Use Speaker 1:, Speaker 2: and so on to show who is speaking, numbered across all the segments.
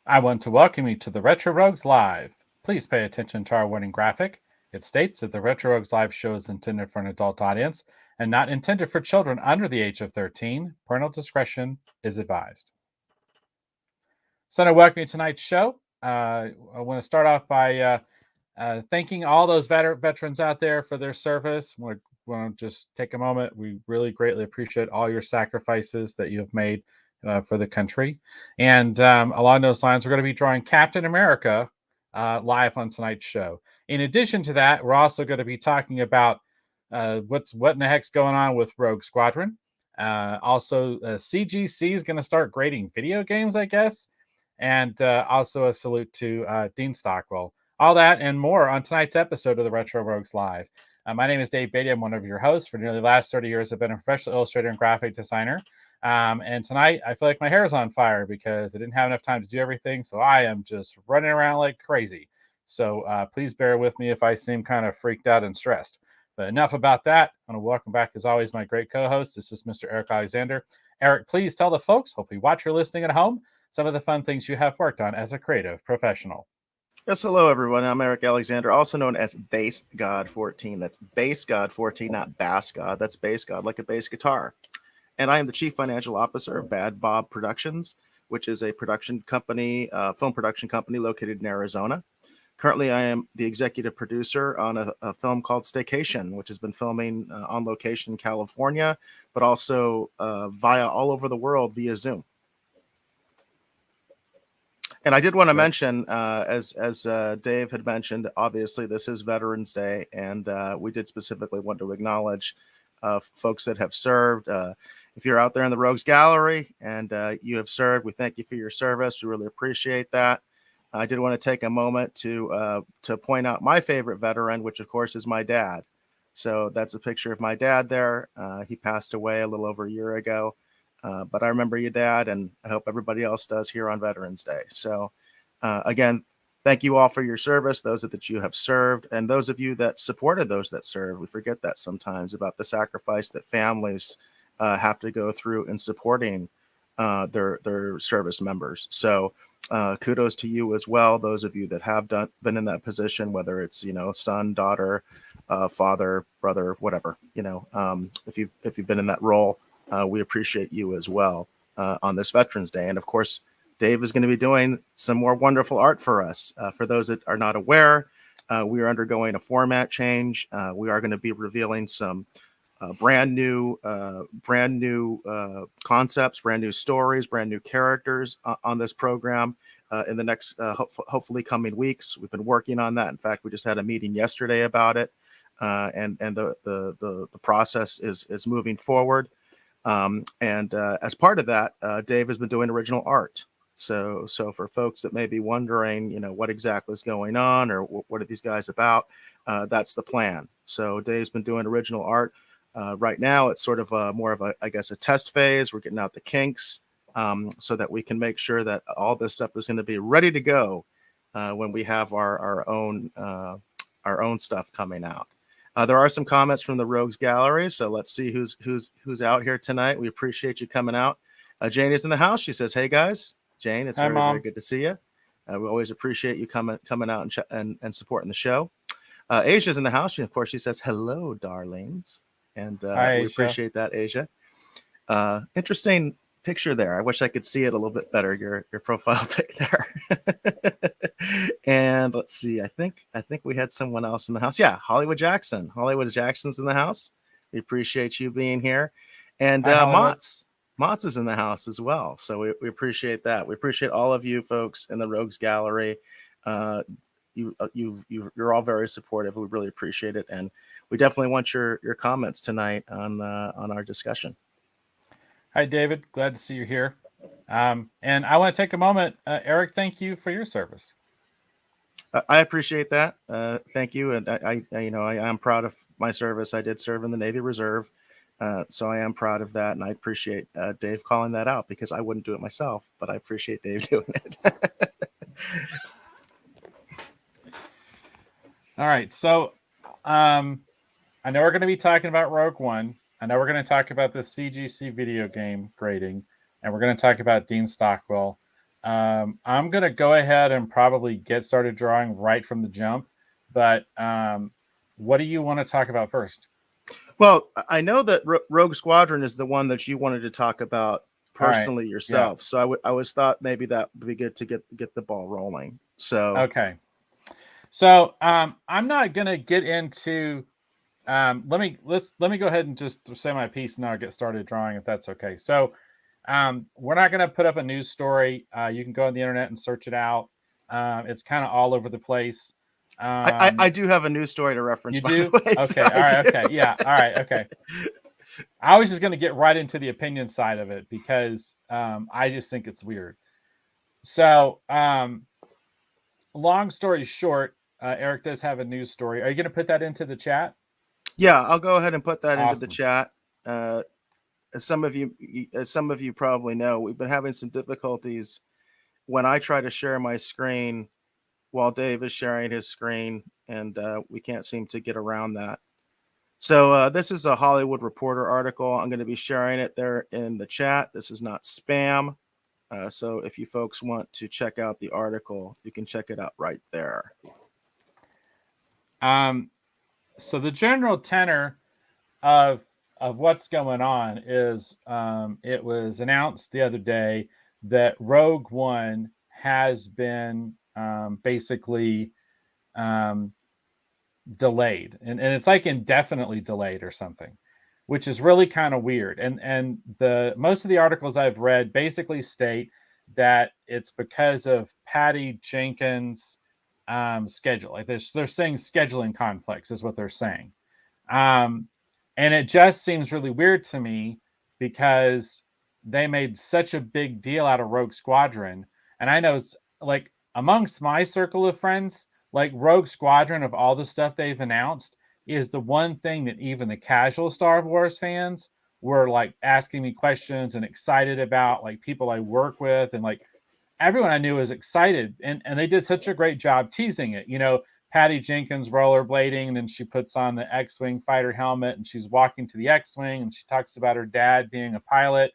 Speaker 1: I want to welcome you to the Retro Rogues Live. Please pay attention to our warning graphic. It states that the Retro Rogues Live show is intended for an adult audience and not intended for children under the age of 13. Parental discretion is advised. So, to welcome you to tonight's show. I want to start off by thanking all those veterans out there for their service. I want to just take a moment. We really greatly appreciate all your sacrifices that you have made for the country. And along those lines, we're going to be drawing Captain America live on tonight's show. In addition to that, we're also going to be talking about what in the heck's going on with Rogue Squadron. Also, CGC is going to start grading video games, I guess. And also a salute to Dean Stockwell. All that and more on tonight's episode of the Retro Rogues Live. My name is Dave Beaty. I'm one of your hosts. For nearly the last 30 years, I've been a professional illustrator and graphic designer. And tonight, I feel like my hair is on fire because I didn't have enough time to do everything. So I am just running around like crazy. So please bear with me if I seem kind of freaked out and stressed. But enough about that. I want to welcome back, as always, my great co-host. This is Mr. Eric Alexander. Eric, please tell the folks, hopefully watch or listening at home, some of the fun things you have worked on as a creative professional.
Speaker 2: Yes, hello everyone. I'm Eric Alexander, also known as Bass God 14. That's Bass God 14, not Bass God. That's Bass God, like a bass guitar. And I am the Chief Financial Officer of Bad Bob Productions, which is a production company, film production company located in Arizona. Currently, I am the executive producer on a film called Staycation, which has been filming on location in California, but also via all over the world via Zoom. And I did want to mention, as Dave had mentioned, obviously this is Veterans Day, and we did specifically want to acknowledge folks that have served. If you're out there in the Rogues Gallery and you have served, we thank you for your service. We really appreciate that. I did want to take a moment to point out my favorite veteran, which of course is my dad. So that's a picture of my dad there. He passed away a little over a year ago. But I remember you, Dad, and I hope everybody else does here on Veterans Day. So, again, thank you all for your service, those that you have served, and those of you that supported those that served. We forget that sometimes about the sacrifice that families have to go through in supporting their service members. So, kudos to you as well, those of you that have been in that position, whether it's son, daughter, father, brother, whatever. If you've been in that role. We appreciate you as well on this Veterans Day. And of course, Dave is going to be doing some more wonderful art for us. For those that are not aware, we are undergoing a format change. We are going to be revealing some brand new concepts, brand new stories, brand new characters on this program in the next hopefully coming weeks. We've been working on that. In fact, we just had a meeting yesterday about it, and the process is moving forward. And as part of that, Dave has been doing original art. So for folks that may be wondering, what exactly is going on or what are these guys about, that's the plan. So Dave's been doing original art. Right now, it's sort of more of a test phase. We're getting out the kinks so that we can make sure that all this stuff is going to be ready to go when we have our own stuff coming out. There are some comments from the Rogues Gallery, so let's see who's out here tonight. We appreciate you coming out. Jane is in the house. She says, "Hey guys, Jane, it's very good to see you. We always appreciate you coming out and supporting the show." Asia's in the house. Of course, she says, "Hello, darlings," and we appreciate that, Asia. Interesting picture there. I wish I could see it a little bit better. Your profile pic there. And let's see. I think we had someone else in the house. Yeah, Hollywood Jackson. Hollywood Jackson's in the house. We appreciate you being here. And Mott's is in the house as well. So we appreciate that. We appreciate all of you folks in the Rogues Gallery. You're all very supportive. We really appreciate it, and we definitely want your comments tonight on our discussion.
Speaker 1: Hi, David. Glad to see you here. And I want to take a moment. Eric, thank you for your service.
Speaker 2: I appreciate that. Thank you. And I am proud of my service. I did serve in the Navy Reserve. So I am proud of that. And I appreciate Dave calling that out because I wouldn't do it myself, but I appreciate Dave doing it.
Speaker 1: All right. So I know we're going to be talking about Rogue One. I know we're going to talk about the CGC video game grading, and we're going to talk about Dean Stockwell. I'm going to go ahead and probably get started drawing right from the jump. But what do you want to talk about first?
Speaker 2: Well, I know that Rogue Squadron is the one that you wanted to talk about
Speaker 1: All right.
Speaker 2: personally
Speaker 1: Yeah.
Speaker 2: yourself. So I was thought maybe that would be good to get the ball rolling. So
Speaker 1: Okay. So I'm not going to get into. Let me go ahead and just say my piece, and I'll get started drawing if that's okay. So we're not going to put up a news story. You can go on the internet and search it out. It's kind of all over the place.
Speaker 2: I do have a news story to reference,
Speaker 1: You
Speaker 2: by the
Speaker 1: do?
Speaker 2: way.
Speaker 1: Okay.
Speaker 2: So
Speaker 1: All
Speaker 2: I
Speaker 1: right.
Speaker 2: do.
Speaker 1: Okay. Yeah. All right. Okay. I was just going to get right into the opinion side of it because I just think it's weird. So, long story short, Eric does have a news story. Are you going to put that into the chat?
Speaker 2: Yeah, I'll go ahead and put that into the
Speaker 1: Awesome.
Speaker 2: chat. As some of you probably know, we've been having some difficulties when I try to share my screen while Dave is sharing his screen, and we can't seem to get around that. So this is a Hollywood Reporter article. I'm going to be sharing it there in the chat. This is not spam. So if you folks want to check out the article, you can check it out right there.
Speaker 1: So the general tenor of what's going on is it was announced the other day that Rogue One has been basically delayed, and it's like indefinitely delayed or something, which is really kind of weird. And the most of the articles I've read basically state that it's because of Patty Jenkins' schedule. Like they're saying scheduling conflicts is what they're saying. Um, and it just seems really weird to me because they made such a big deal out of Rogue Squadron. And I know, like, amongst my circle of friends, like Rogue Squadron, of all the stuff they've announced, is the one thing that even the casual Star Wars fans were like asking me questions and excited about, like people I work with, and like everyone I knew was excited. And they did such a great job teasing it. Patty Jenkins rollerblading, and then she puts on the X-Wing fighter helmet and she's walking to the X-Wing and she talks about her dad being a pilot.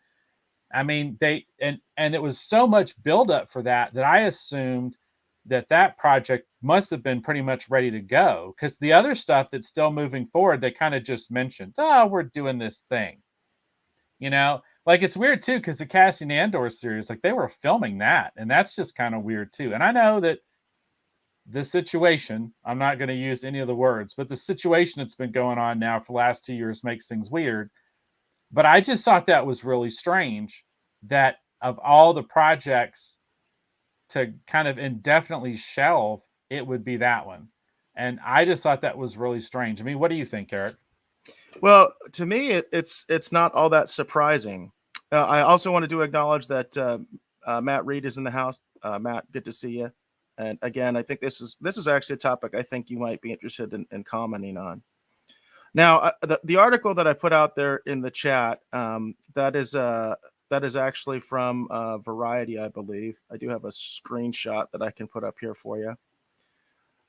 Speaker 1: I mean, and it was so much buildup for that I assumed that project must have been pretty much ready to go, because the other stuff that's still moving forward, they kind of just mentioned, oh, we're doing this thing. Like, it's weird too, because the Cassian Andor series, like, they were filming that, and that's just kind of weird too. And I know that the situation, I'm not going to use any of the words, but the situation that's been going on now for the last 2 years makes things weird. But I just thought that was really strange that of all the projects to kind of indefinitely shelve, it would be that one. And I just thought that was really strange. I mean, what do you think, Eric?
Speaker 2: Well, to me, it's not all that surprising. I also wanted to acknowledge that Matt Reed is in the house. Matt, good to see you. And again, I think this is actually a topic I think you might be interested in commenting on. Now, the article that I put out there in the chat, that is actually from Variety, I believe. I do have a screenshot that I can put up here for you.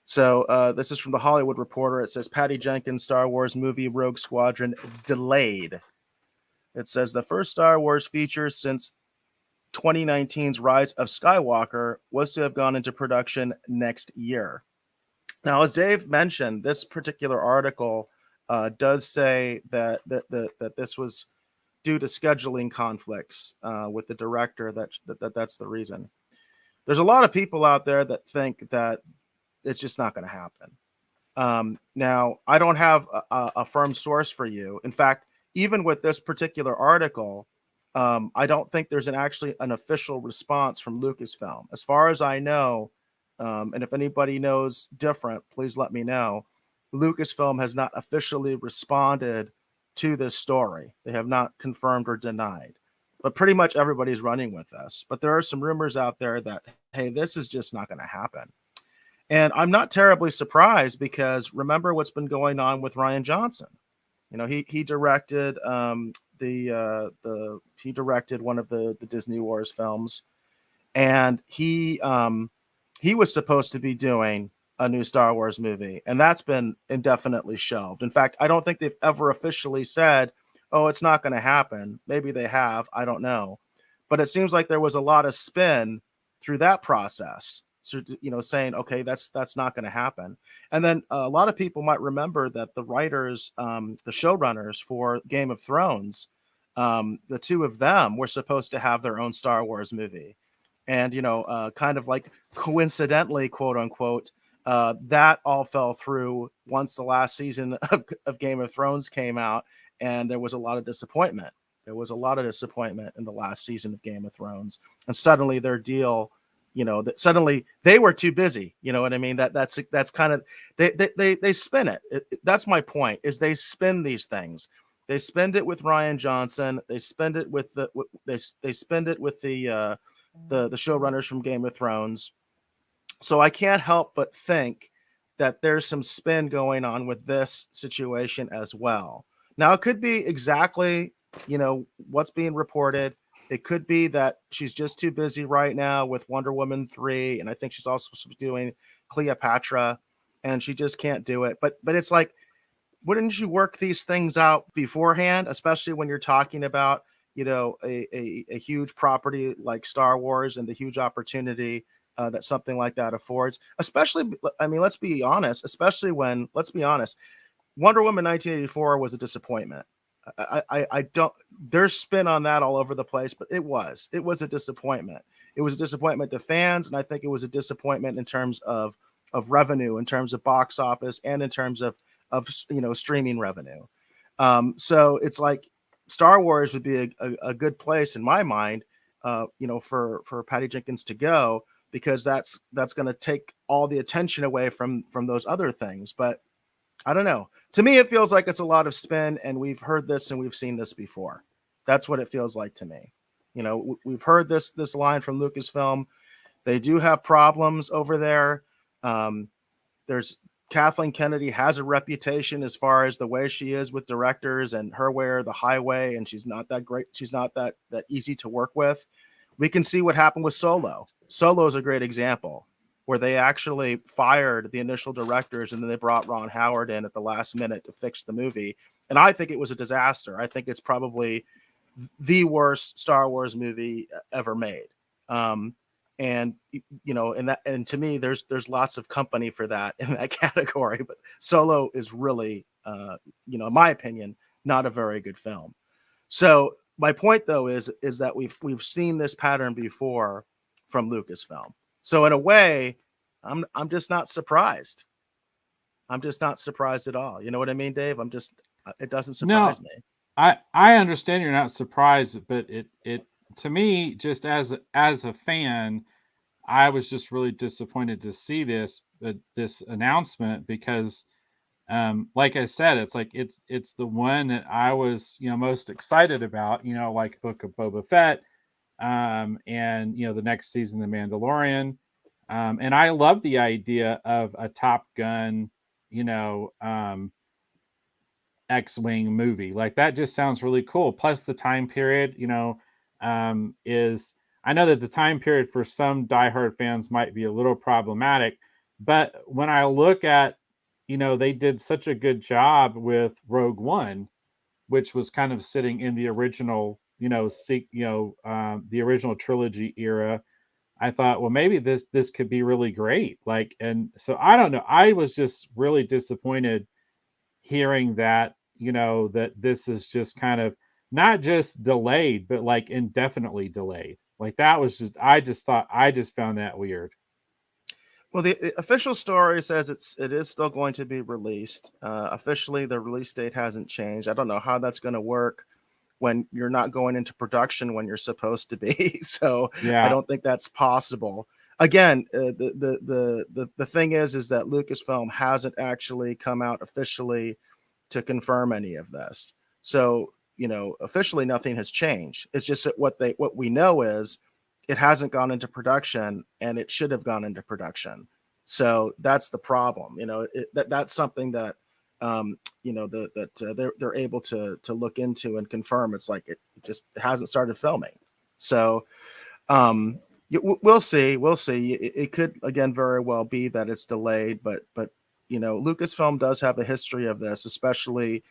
Speaker 2: So this is from the Hollywood Reporter. It says Patty Jenkins' Star Wars movie Rogue Squadron delayed. It says the first Star Wars feature since 2019's Rise of Skywalker was to have gone into production next year. Now, as Dave mentioned, this particular article does say that this was due to scheduling conflicts with the director. That's the reason. There's a lot of people out there that think that it's just not going to happen. Now, I don't have a firm source for you. In fact, even with this particular article, I don't think there's actually an official response from Lucasfilm. As far as I know, and if anybody knows different, please let me know. Lucasfilm has not officially responded to this story. They have not confirmed or denied. But pretty much everybody's running with this. But there are some rumors out there that, hey, this is just not going to happen. And I'm not terribly surprised, because remember what's been going on with Rian Johnson. He directed he directed one of the Disney Wars films, and he was supposed to be doing a new Star Wars movie, and that's been indefinitely shelved. In fact, I don't think they've ever officially said, "Oh, it's not going to happen." Maybe they have, I don't know. But it seems like there was a lot of spin through that process. So, saying, okay, that's not going to happen. And then a lot of people might remember that the writers, the showrunners for Game of Thrones, the two of them were supposed to have their own Star Wars movie. And, kind of like coincidentally, quote unquote, that all fell through once the last season of Game of Thrones came out. And there was a lot of disappointment. There was a lot of disappointment in the last season of Game of Thrones. And suddenly their deal, that suddenly they were too busy. You know what I mean? That's kind of, they spin it. That's my point, is they spin these things. They spend it with Ryan Johnson. They spend it with they spend it with the showrunners from Game of Thrones. So I can't help but think that there's some spin going on with this situation as well. Now, it could be exactly, what's being reported. It could be that she's just too busy right now with Wonder Woman 3. And I think she's also doing Cleopatra, and she just can't do it. But it's like, wouldn't you work these things out beforehand, especially when you're talking about, a huge property like Star Wars and the huge opportunity that something like that affords? Especially, I mean, let's be honest, Wonder Woman 1984 was a disappointment. I don't, there's spin on that all over the place, but it was a disappointment. It was a disappointment to fans. And I think it was a disappointment in terms of revenue, in terms of box office, and in terms of streaming revenue. So it's like Star Wars would be a good place in my mind, for Patty Jenkins to go, because that's going to take all the attention away from those other things. But I don't know. To me, it feels like it's a lot of spin, and we've heard this and we've seen this before. That's what it feels like to me. We've heard this line from Lucasfilm. They do have problems over there. There's Kathleen Kennedy has a reputation as far as the way she is with directors and her way or the highway, and she's not that great. She's not that easy to work with. We can see what happened with Solo. Solo is a great example, where they actually fired the initial directors and then they brought Ron Howard in at the last minute to fix the movie. And I think it was a disaster. I think it's probably the worst Star Wars movie ever made. And to me, there's lots of company for that in that category, but Solo is really, in my opinion, not a very good film. So my point, though, is that we've seen this pattern before from Lucasfilm. So in a way, I'm just not surprised. I'm just not surprised at all. You know what I mean, Dave? It doesn't surprise me.
Speaker 1: I understand you're not surprised, but it to me, just as a fan, I was just really disappointed to see this announcement, because like I said, it's like it's the one that I was most excited about, like Book of Boba Fett, and the next season, The Mandalorian. And I love the idea of a Top Gun, X-Wing movie. Like, that just sounds really cool. Plus the time period, is, I know that the time period for some diehard fans might be a little problematic, but when I look at, they did such a good job with Rogue One, which was kind of sitting in the original, the original trilogy era. I thought, well, maybe this could be really great. Like, and so I don't know. I was just really disappointed hearing that, that this is just kind of not just delayed, but like indefinitely delayed. Like, that was just, I just found that weird.
Speaker 2: Well, the official story says it is still going to be released. Officially, the release date hasn't changed. I don't know how that's going to work when you're not going into production when you're supposed to be. So
Speaker 1: Yeah.
Speaker 2: I don't think that's possible. Again, the thing is that Lucasfilm hasn't actually come out officially to confirm any of this. So, officially nothing has changed. It's just that what we know is it hasn't gone into production, and it should have gone into production. So that's the problem. That's something that they're able to look into and confirm. It's like it just hasn't started filming. So we'll see. It could, again, very well be that it's delayed, but Lucasfilm does have a history of this, especially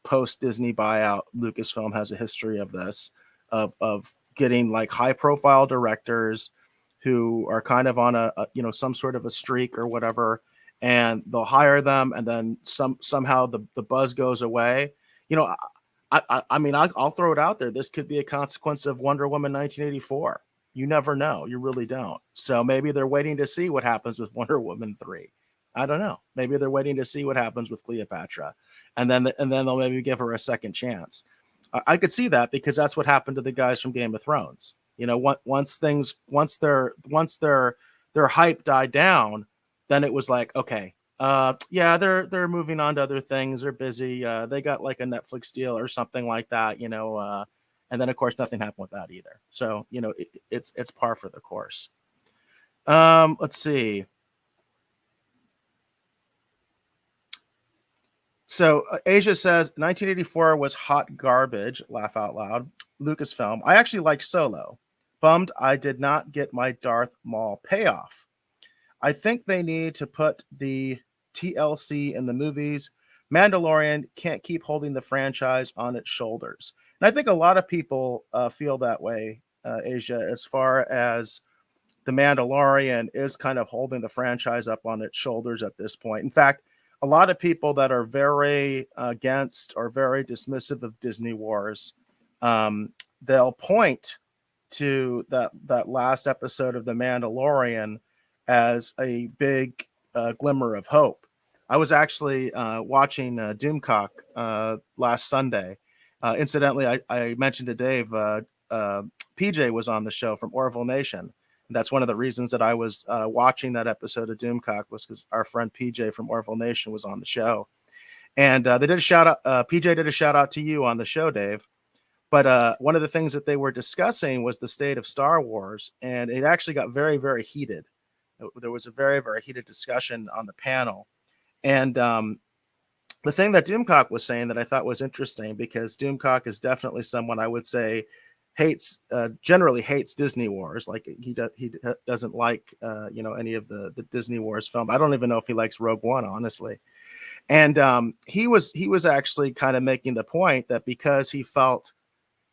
Speaker 2: post Disney buyout. Lucasfilm has a history of this, of getting like high profile directors who are kind of on a some sort of a streak or whatever, and they'll hire them, and then somehow the buzz goes away. I mean, I'll throw it out there. This could be a consequence of Wonder Woman 1984. You never know. You really don't. So maybe they're waiting to see what happens with Wonder Woman 3. I don't know. Maybe they're waiting to see what happens with Cleopatra, and then they'll maybe give her a second chance. I could see that, because that's what happened to the guys from Game of Thrones. Once their hype died down, then it was like, okay, yeah, they're moving on to other things. They're busy. They got like a Netflix deal or something like that, and then of course nothing happened with that either. So it's par for the course. Let's see. So Asia says 1984 was hot garbage. Laugh out loud. Lucasfilm. I actually liked Solo. Bummed I did not get my Darth Maul payoff. I think they need to put the TLC in the movies. Mandalorian can't keep holding the franchise on its shoulders. And I think a lot of people feel that way, Asia, as far as the Mandalorian is kind of holding the franchise up on its shoulders at this point. In fact, a lot of people that are very against or very dismissive of Disney Wars, they'll point to that last episode of The Mandalorian as a big glimmer of hope. I was actually watching Doomcock last Sunday. Incidentally, I mentioned to Dave, PJ was on the show from Orville Nation. That's one of the reasons that I was watching that episode of Doomcock, was because our friend PJ from Orville Nation was on the show. And they did a shout out. PJ did a shout out to you on the show, Dave. But one of the things that they were discussing was the state of Star Wars. And it actually got very, very heated. There was a very, very heated discussion on the panel. And the thing that was saying that I thought was interesting, because Doomcock is definitely someone I would say generally hates Disney Wars. Like he doesn't like any of the Disney Wars film. I don't even know if he likes Rogue One, honestly. And he was actually kind of making the point that because he felt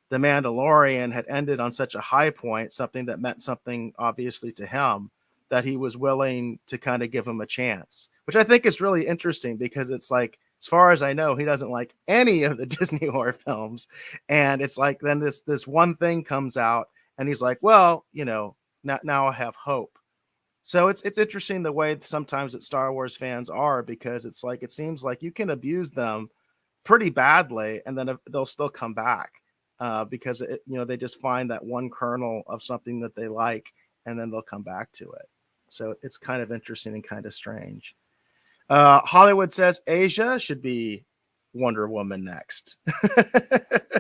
Speaker 2: The Mandalorian had ended on such a high point, something that meant something obviously to him, that he was willing to kind of give him a chance, which I think is really interesting, because it's like, as far as I know, he doesn't like any of the Disney horror films. And it's like, then this one thing comes out and he's like, well, now I have hope. So it's interesting the way sometimes that Star Wars fans are, because it's like, it seems like you can abuse them pretty badly and then they'll still come back because they just find that one kernel of something that they like, and then they'll come back to it. So it's kind of interesting and kind of strange. Hollywood says Asia should be Wonder Woman next.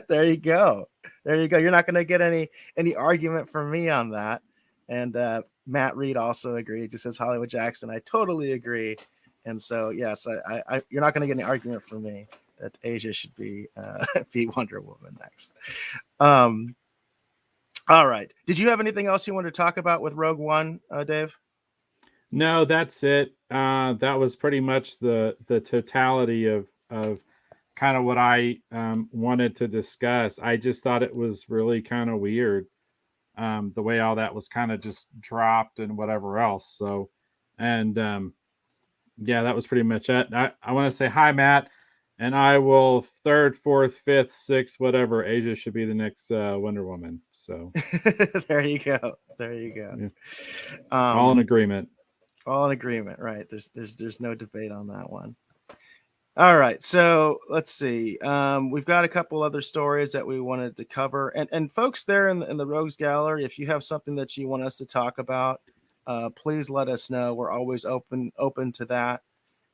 Speaker 2: There you go. You're not going to get any argument from me on that. And Matt Reed also agrees. He says Hollywood Jackson. I totally agree. And so yes, I you're not going to get any argument from me that Asia should be Wonder Woman next. All right. Did you have anything else you wanted to talk about with Rogue One, Dave?
Speaker 1: No, that's it. That was pretty much the totality of kind of what I wanted to discuss. I just thought it was really kind of weird the way all that was kind of just dropped and whatever else. So, and yeah, that was pretty much it. I want to say hi, Matt, and I will third, fourth, fifth, sixth, whatever. Asia should be the next Wonder Woman. So
Speaker 2: there you go. Yeah.
Speaker 1: All in agreement.
Speaker 2: All in agreement, right? There's no debate on that one. All right, so let's see. We've got a couple other stories that we wanted to cover, and folks there in the Rogues Gallery, if you have something that you want us to talk about, please let us know. We're always open to that.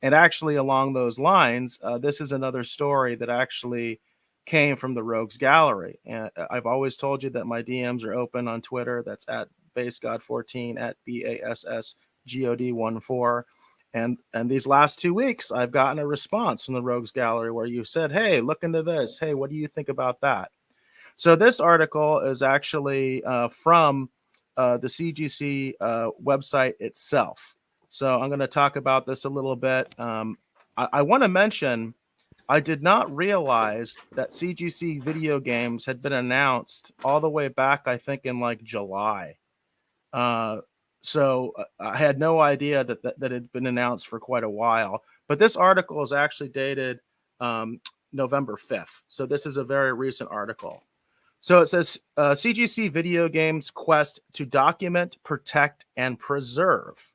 Speaker 2: And actually, along those lines, this is another story that actually came from the Rogues Gallery. And I've always told you that my DMs are open on Twitter. That's at BassGod14 at BASSGOD14. And these last 2 weeks, I've gotten a response from the Rogues Gallery where you said, hey, look into this. Hey, what do you think about that? So this article is actually from the CGC website itself. So I'm going to talk about this a little bit. I want to mention, I did not realize that CGC Video Games had been announced all the way back, I think, in like July. So I had no idea that had been announced for quite a while. But this article is actually dated November 5th. So this is a very recent article. So it says CGC Video Games quest to document, protect, and preserve.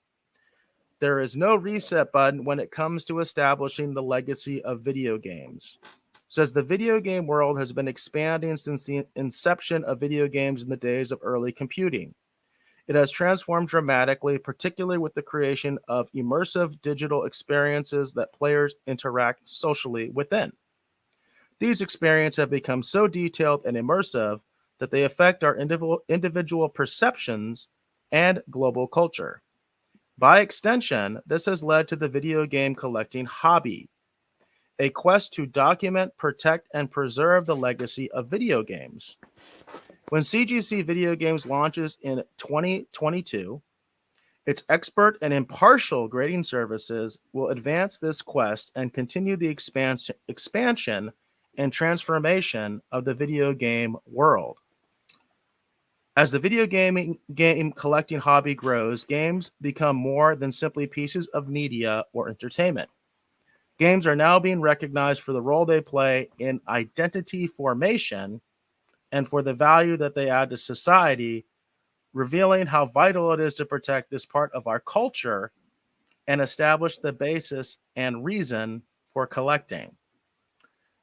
Speaker 2: There is no reset button when it comes to establishing the legacy of video games. It says the video game world has been expanding since the inception of video games in the days of early computing. It has transformed dramatically, particularly with the creation of immersive digital experiences that players interact socially within. These experiences have become so detailed and immersive that they affect our individual perceptions and global culture. By extension, this has led to the video game collecting hobby, a quest to document, protect, and preserve the legacy of video games. When CGC Video Games launches in 2022, its expert and impartial grading services will advance this quest and continue the expansion and transformation of the video game world. As the video game collecting hobby grows, games become more than simply pieces of media or entertainment. Games are now being recognized for the role they play in identity formation and for the value that they add to society, revealing how vital it is to protect this part of our culture and establish the basis and reason for collecting.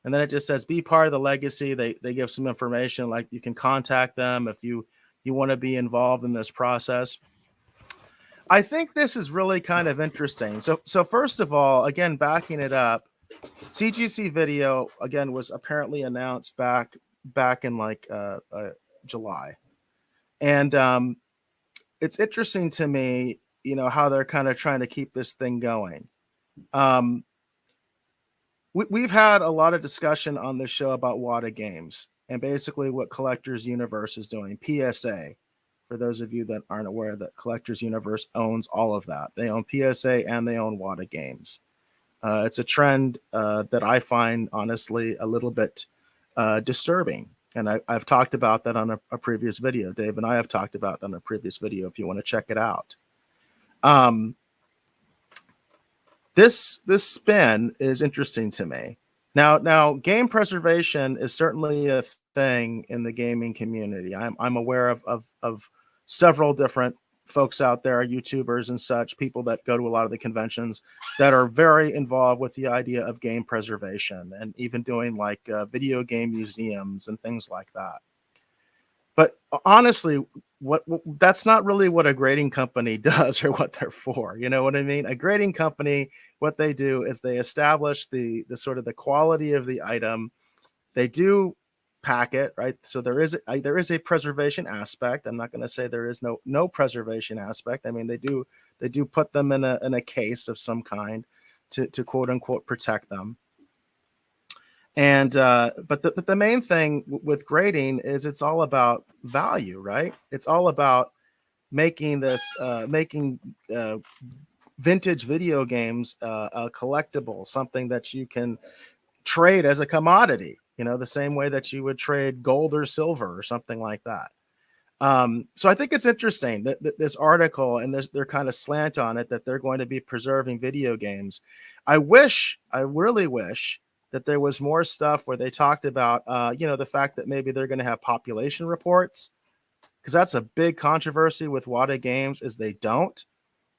Speaker 2: And then it just says, be part of the legacy. They give some information, like you can contact them if you want to be involved in this process. I think this is really kind of interesting. So first of all, again, backing it up, CGC Video, again, was apparently announced back in like July. And it's interesting to me, how they're kind of trying to keep this thing going. We've had a lot of discussion on this show about WATA Games and basically what Collectors Universe is doing. PSA, for those of you that aren't aware, that Collectors Universe owns all of that. They own PSA and they own WATA Games. It's a trend that I find, honestly, a little bit disturbing. And I've talked about that on a previous video. Dave and I have talked about that on a previous video if you want to check it out. This spin is interesting to me. Now, game preservation is certainly a thing in the gaming community. I'm aware of several different folks out there, YouTubers and such, people that go to a lot of the conventions that are very involved with the idea of game preservation and even doing like video game museums and things like that. But honestly, that's not really what a grading company does or what they're for. You know what I mean? A grading company, what they do is they establish the sort of the quality of the item. They do pack it, right? So there is a preservation aspect. I'm not going to say there is no preservation aspect. I mean, they do put them in a case of some kind to quote unquote protect them. And but the main thing with grading is it's all about value, right? It's all about making vintage video games a collectible, something that you can trade as a commodity, the same way that you would trade gold or silver or something like that. So I think it's interesting that this article and they're kind of slant on it, that they're going to be preserving video games. I really wish that there was more stuff where they talked about, the fact that maybe they're going to have population reports, because that's a big controversy with WATA Games is they don't.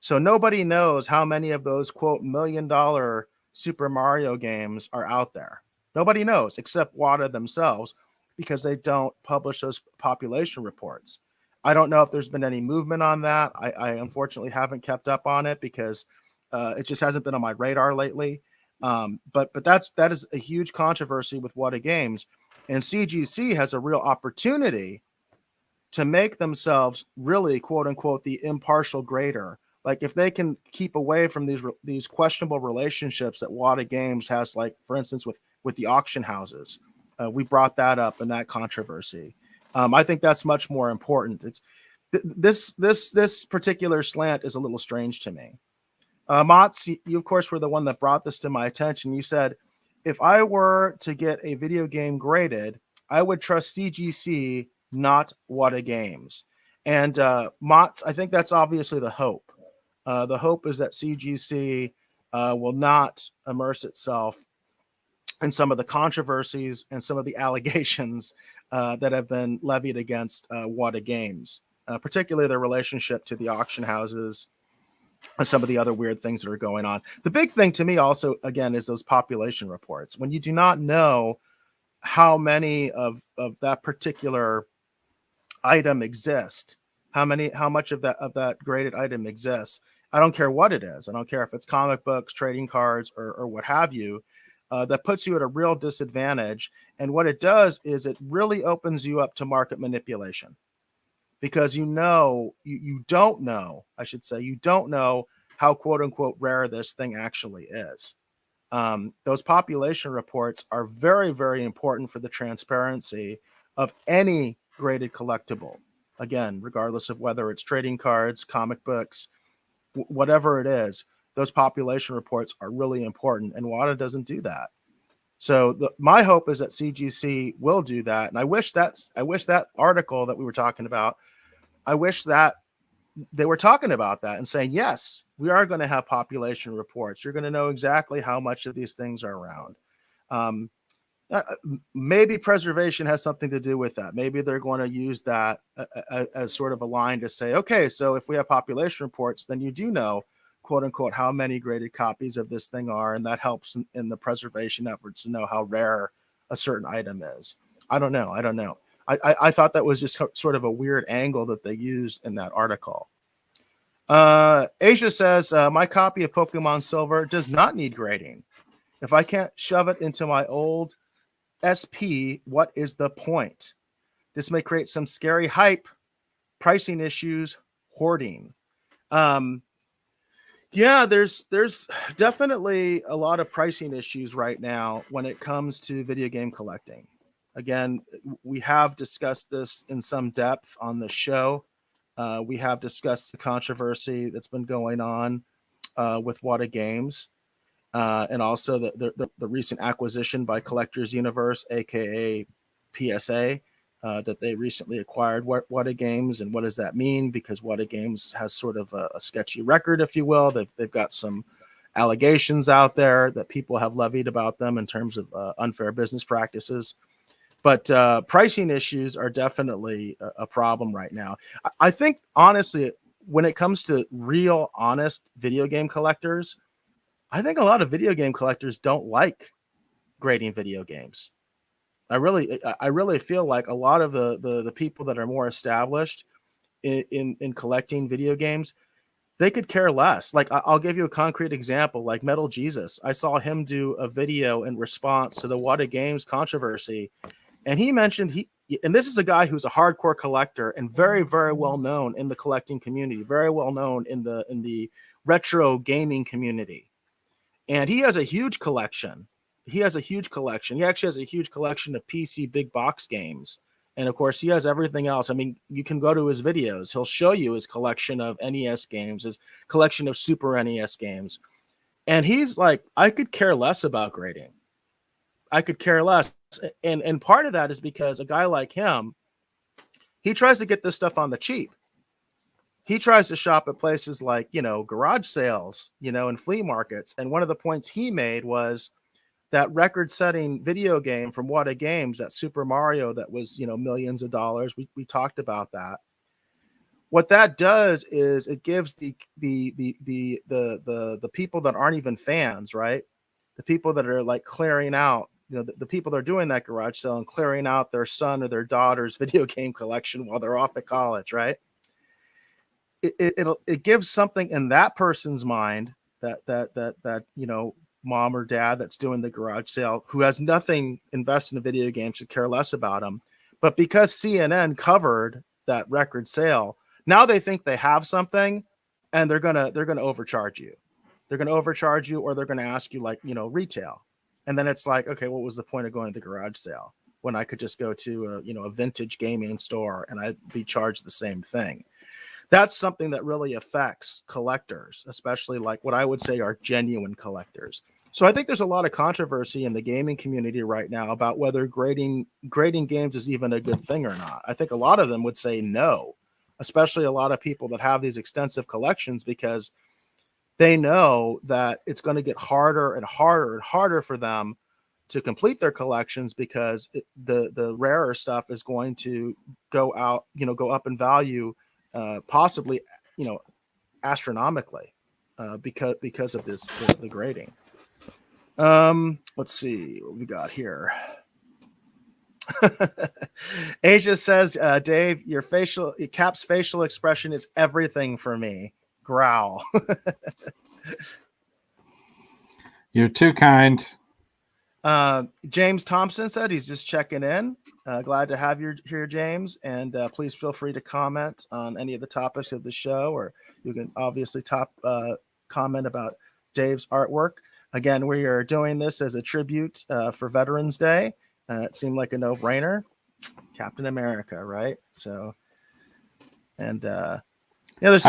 Speaker 2: So nobody knows how many of those, quote, $1 million Super Mario games are out there. Nobody knows except WATA themselves, because they don't publish those population reports. I don't know if there's been any movement on that. I unfortunately haven't kept up on it because it just hasn't been on my radar lately. But that is a huge controversy with WATA Games, and CGC has a real opportunity to make themselves really, quote unquote, the impartial grader. Like if they can keep away from these questionable relationships that WATA Games has, like for instance with the auction houses, we brought that up in that controversy. I think that's much more important. It's this particular slant is a little strange to me. Mats, you of course were the one that brought this to my attention. You said, if I were to get a video game graded, I would trust CGC, not WATA Games. And Mott's, I think that's obviously the hope. The hope is that CGC will not immerse itself in some of the controversies and some of the allegations that have been levied against Wata Games, particularly their relationship to the auction houses and some of the other weird things that are going on. The big thing to me also, again, is those population reports. When you do not know how many of that particular item exist, how much of that graded item exists, I don't care what it is. I don't care if it's comic books, trading cards, or what have you. That puts you at a real disadvantage. And what it does is it really opens you up to market manipulation, because you don't know how quote unquote rare this thing actually is. Those population reports are very, very important for the transparency of any graded collectible. Again, regardless of whether it's trading cards, comic books, whatever it is, those population reports are really important, and WATA doesn't do that. So my hope is that CGC will do that, and I wish that article that we were talking about, I wish that they were talking about that and saying, yes, we are going to have population reports. You're going to know exactly how much of these things are around. Maybe preservation has something to do with that. Maybe they're going to use that as sort of a line to say, okay, so if we have population reports, then you do know, quote unquote, how many graded copies of this thing are, and that helps in the preservation efforts to know how rare a certain item is. I don't know. I thought that was just sort of a weird angle that they used in that article. Asia says, my copy of Pokemon Silver does not need grading. If I can't shove it into my old SP, what is the point? This may create some scary hype, pricing issues, hoarding. Yeah, there's definitely a lot of pricing issues right now when it comes to video game collecting. Again, we have discussed this in some depth on the show. We have discussed the controversy that's been going on with Wata Games, and also the recent acquisition by Collectors Universe, aka PSA, that they recently acquired Wata Games. And what does that mean? Because Wata Games has sort of a sketchy record, if you will. They've got some allegations out there that people have levied about them in terms of unfair business practices. But pricing issues are definitely a problem right now. I think, honestly, when it comes to real, honest video game collectors, I think a lot of video game collectors don't like grading video games. I really feel like a lot of the people that are more established in collecting video games, they could care less. Like, I'll give you a concrete example, like Metal Jesus. I saw him do a video in response to the Wata Games controversy. And he mentioned and this is a guy who's a hardcore collector and very, very well known in the collecting community, very well known in the retro gaming community. And he has a huge collection. He actually has a huge collection of PC big box games. And of course, he has everything else. I mean, you can go to his videos. He'll show you his collection of NES games, his collection of Super NES games. And he's like, I could care less about grading. I could care less. And part of that is because a guy like him, he tries to get this stuff on the cheap. He tries to shop at places like, garage sales, and flea markets. And one of the points he made was that record-setting video game from Wata Games, that Super Mario that was, millions of dollars. We talked about that. What that does is it gives the people that aren't even fans, right? The people that are like clearing out, the people that are doing that garage sale and clearing out their son or their daughter's video game collection while they're off at college, right? It gives something in that person's mind that mom or dad that's doing the garage sale, who has nothing invested in video games, should care less about them. But because CNN covered that record sale, now they think they have something, and they're gonna overcharge you. They're gonna overcharge you, or they're gonna ask you retail. And then it's like, okay, what was the point of going to the garage sale when I could just go to a vintage gaming store and I'd be charged the same thing? That's something that really affects collectors, especially like what I would say are genuine collectors. So I think there's a lot of controversy in the gaming community right now about whether grading games is even a good thing or not. I think a lot of them would say no. especially a lot of people that have these extensive collections, because they know that it's going to get harder and harder and harder for them to complete their collections, because the rarer stuff is going to go out, go up in value, possibly, astronomically, because of this, the grading. Let's see what we got here. Asia says, Dave, your Cap's facial expression is everything for me. Growl.
Speaker 1: You're too kind.
Speaker 2: James Thompson said he's just checking in. Glad to have you here, James. And please feel free to comment on any of the topics of the show, or you can obviously comment about Dave's artwork. Again, we are doing this as a tribute for Veterans Day. It seemed like a no-brainer. Captain America, right? So, and there's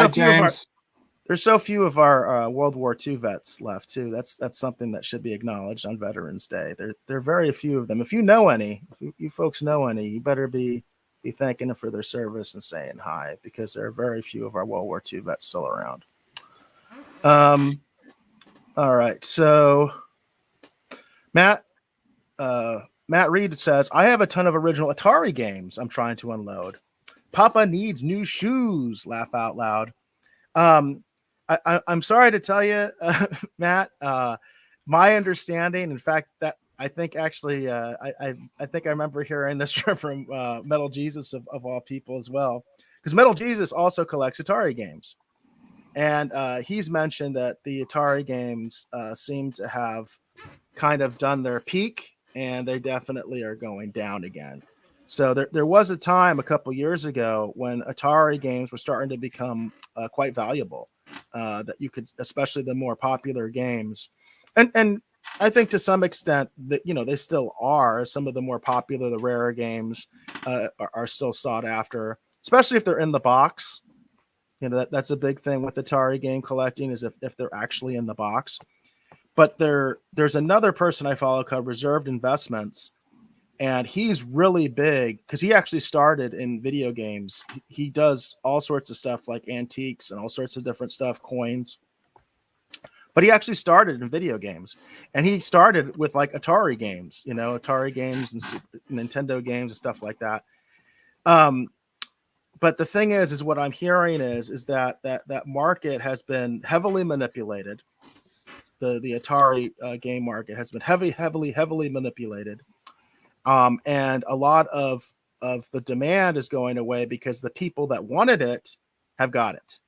Speaker 2: so few of our World War II vets left too. That's something that should be acknowledged on Veterans Day. There are very few of them. If you know any, if you folks know any, you better be thanking them for their service and saying hi, because there are very few of our World War II vets still around. All right, so Matt Reed says, I have a ton of original Atari games I'm trying to unload. Papa needs new shoes. Laugh out loud. I'm sorry to tell you, Matt, my understanding, in fact, that I think actually, I think I remember hearing this from Metal Jesus of all people as well, because Metal Jesus also collects Atari games. And he's mentioned that the Atari games seem to have kind of done their peak, and they definitely are going down again. So there was a time a couple years ago when Atari games were starting to become quite valuable, that you could, especially the more popular games. And I think to some extent that, they still are. Some of the more popular, the rarer games are still sought after, especially if they're in the box. That's a big thing with Atari game collecting, is if they're actually in the box. But there's another person I follow called Reserved Investments, and he's really big because he actually started in video games. He does all sorts of stuff like antiques and all sorts of different stuff, coins. But he actually started in video games, and he started with like Atari games, Atari games and Nintendo games and stuff like that. But the thing is what I'm hearing is that market has been heavily manipulated. The Atari game market has been heavily manipulated. And a lot of the demand is going away because the people that wanted it have got it.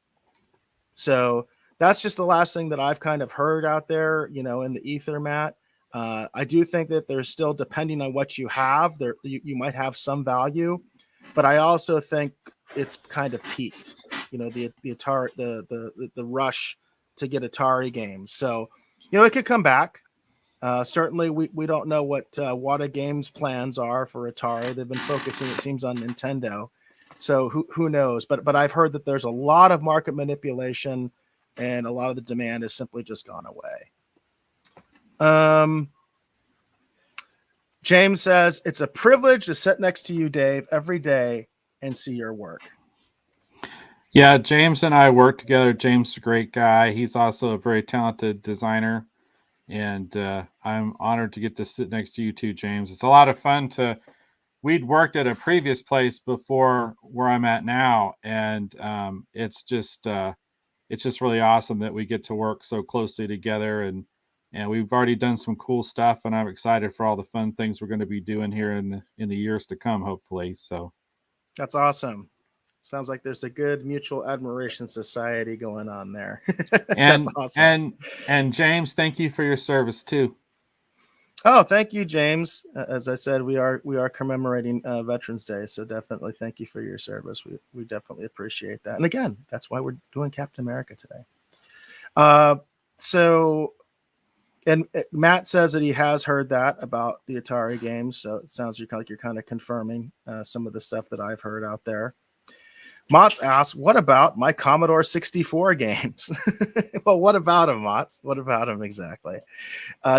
Speaker 2: So that's just the last thing that I've kind of heard out there, in the ether, Matt. I do think that there's still, depending on what you have, you might have some value, but I also think it's kind of peaked. The Atari, the rush to get Atari games. So, it could come back. Certainly, we don't know what Wata Games' plans are for Atari. They've been focusing, it seems, on Nintendo. So who knows? But I've heard that there's a lot of market manipulation, and a lot of the demand has simply just gone away. James says, it's a privilege to sit next to you, Dave, every day and see your work.
Speaker 1: Yeah, James and I work together. James is a great guy. He's also a very talented designer. And I'm honored to get to sit next to you too, James. It's a lot of fun we'd worked at a previous place before where I'm at now. And it's just really awesome that we get to work so closely together. And we've already done some cool stuff, and I'm excited for all the fun things we're going to be doing here in the years to come, hopefully. So
Speaker 2: that's awesome. Sounds like there's a good mutual admiration society going on there.
Speaker 1: And,
Speaker 2: that's awesome.
Speaker 1: And James, thank you for your service too.
Speaker 2: Oh, thank you, James. As I said, we are commemorating Veterans Day, so definitely thank you for your service. We definitely appreciate that. And again, that's why we're doing Captain America today. So Matt says that he has heard that about the Atari games, so it sounds like you're kind of confirming some of the stuff that I've heard out there. Motts asks, what about my Commodore 64 games? Well, what about them, Motts? What about them exactly?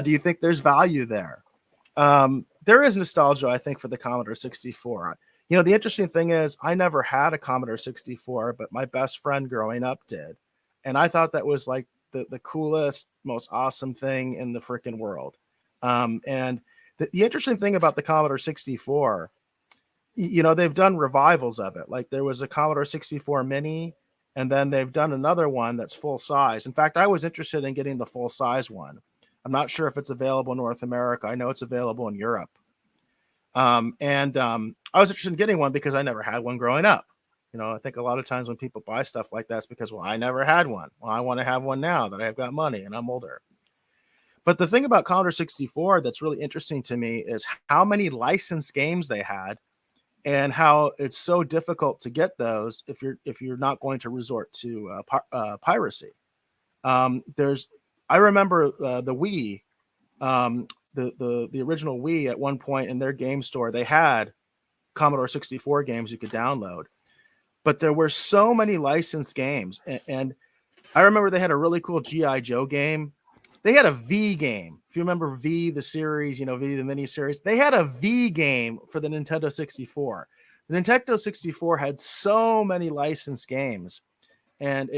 Speaker 2: Do you think there's value there? There is nostalgia, I think, for the Commodore 64. The interesting thing is I never had a Commodore 64, but my best friend growing up did. And I thought that was like the coolest, most awesome thing in the freaking world. And the interesting thing about the Commodore 64, they've done revivals of it. Like there was a Commodore 64 Mini, and then they've done another one that's full size. In fact, I was interested in getting the full size one. I'm not sure if it's available in North America. I know it's available in Europe. I was interested in getting one because I never had one growing up. I think a lot of times when people buy stuff like that, it's because, well, I never had one. Well, I want to have one now that I've got money and I'm older. But the thing about Commodore 64 that's really interesting to me is how many licensed games they had and how it's so difficult to get those if you're not going to resort to piracy. I remember the Wii, the original Wii at one point in their game store, they had Commodore 64 games you could download, but there were so many licensed games. And I remember they had a really cool G.I. Joe game. They had a V game. If you remember V, the series, V, the mini series, they had a V game for the Nintendo 64. The Nintendo 64 had so many licensed games. And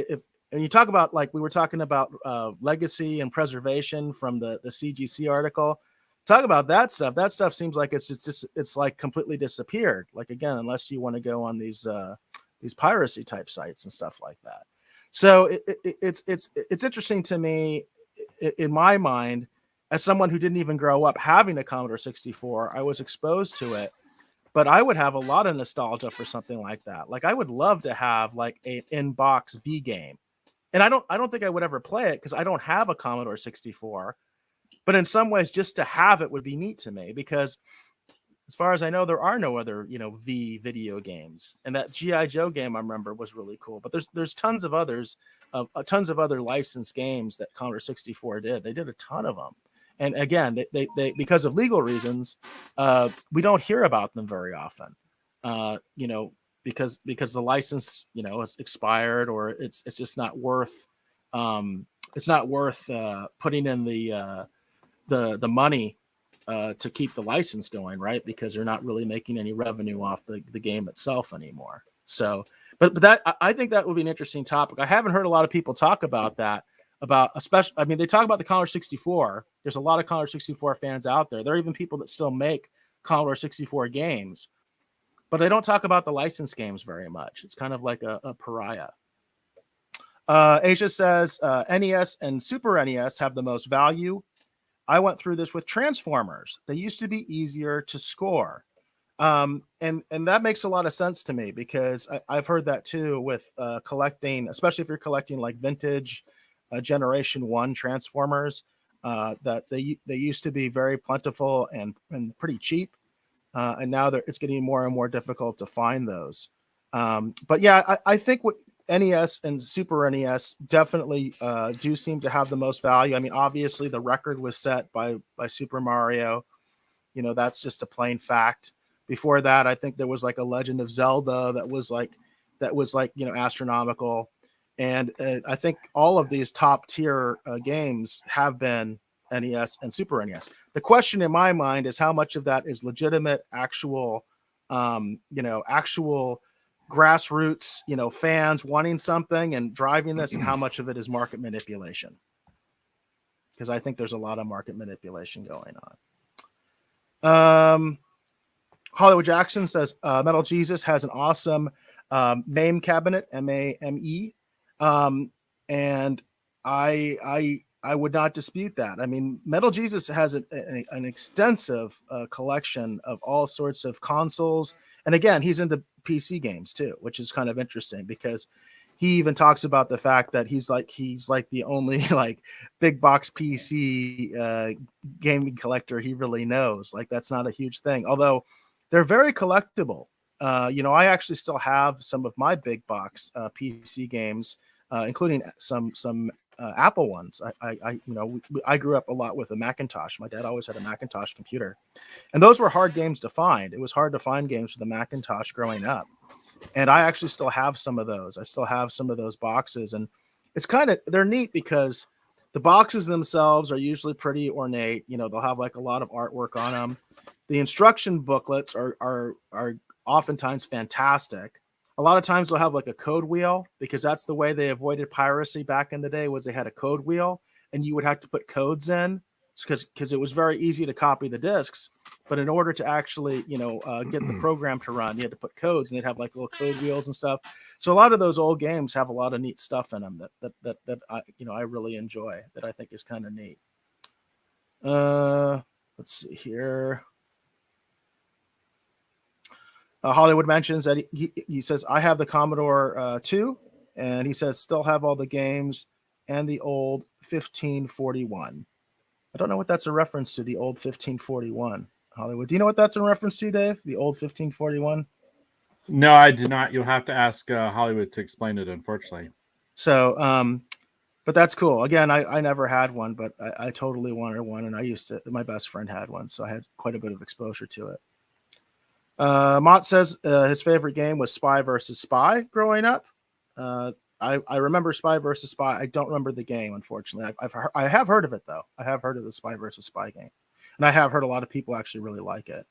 Speaker 2: and you talk about, like we were talking about legacy and preservation from the CGC article, talk about that stuff. That stuff seems like it's like completely disappeared. Like, again, unless you want to go on these piracy type sites and stuff like that. So it's interesting to me, in my mind, as someone who didn't even grow up having a Commodore 64, I was exposed to it, but I would have a lot of nostalgia for something like that. Like I would love to have like an in-box V game. And I don't think I would ever play it because I don't have a Commodore 64, but in some ways just to have it would be neat to me, because as far as I know, there are no other, V video games. And that G.I. Joe game I remember was really cool, but there's tons of others, tons of other licensed games that Commodore 64 did. They did a ton of them. And again, they because of legal reasons, we don't hear about them very often, because the license, is expired, or it's just not worth, putting in the money to keep the license going, right? Because they're not really making any revenue off the game itself anymore. So, but that, I think that would be an interesting topic. I haven't heard a lot of people talk about that, especially, I mean, they talk about the Commodore 64. There's a lot of Commodore 64 fans out there. There are even people that still make Commodore 64 games, but they don't talk about the licensed games very much. It's kind of like a pariah. Asia says NES and Super NES have the most value. I went through this with Transformers. They used to be easier to score. And that makes a lot of sense to me, because I've heard that too with collecting, especially if you're collecting like vintage Generation 1 Transformers, that they used to be very plentiful and pretty cheap. And now it's getting more and more difficult to find those. But yeah, I think what NES and Super NES definitely do seem to have the most value. I mean, obviously the record was set by Super Mario. That's just a plain fact. Before that, I think there was like a Legend of Zelda that was like astronomical. And I think all of these top tier games have been NES and Super NES. The question in my mind is how much of that is legitimate, actual grassroots, fans wanting something and driving this, and how much of it is market manipulation. Because I think there's a lot of market manipulation going on. Hollywood Jackson says Metal Jesus has an awesome MAME cabinet, MAME. And I would not dispute that. I mean, Metal Jesus has an extensive collection of all sorts of consoles. And again, he's into PC games too, which is kind of interesting, because he even talks about the fact that he's like the only like big box PC gaming collector he really knows. Like, that's not a huge thing, although they're very collectible. I actually still have some of my big box PC games, including some Apple ones. I grew up a lot with a Macintosh. My dad always had a Macintosh computer, and those were hard games to find. It was hard to find games for the Macintosh growing up, and I actually still have some of those. I still have some of those boxes, and they're neat because the boxes themselves are usually pretty ornate. They'll have like a lot of artwork on them. The instruction booklets are oftentimes fantastic. A lot of times they'll have like a code wheel, because that's the way they avoided piracy back in the day, was they had a code wheel and you would have to put codes in, because it was very easy to copy the discs. But in order to actually, get the program to run, you had to put codes, and they'd have like little code wheels and stuff. So a lot of those old games have a lot of neat stuff in them that I really enjoy, that I think is kind of neat. Let's see here. Hollywood mentions that he says, I have the Commodore 2, and he says still have all the games and the old 1541. I don't know what that's a reference to, the old 1541. Hollywood, do you know what that's in reference to, Dave? The old 1541?
Speaker 1: No, I do not. You'll have to ask Hollywood to explain it, unfortunately.
Speaker 2: So, but that's cool. Again, I never had one, but I totally wanted one, and my best friend had one, so I had quite a bit of exposure to it. Mott says his favorite game was Spy versus Spy growing up. I remember Spy versus Spy. I don't remember the game, unfortunately. I have heard of it, though. I have heard of the Spy versus Spy game, and I have heard a lot of people actually really like it.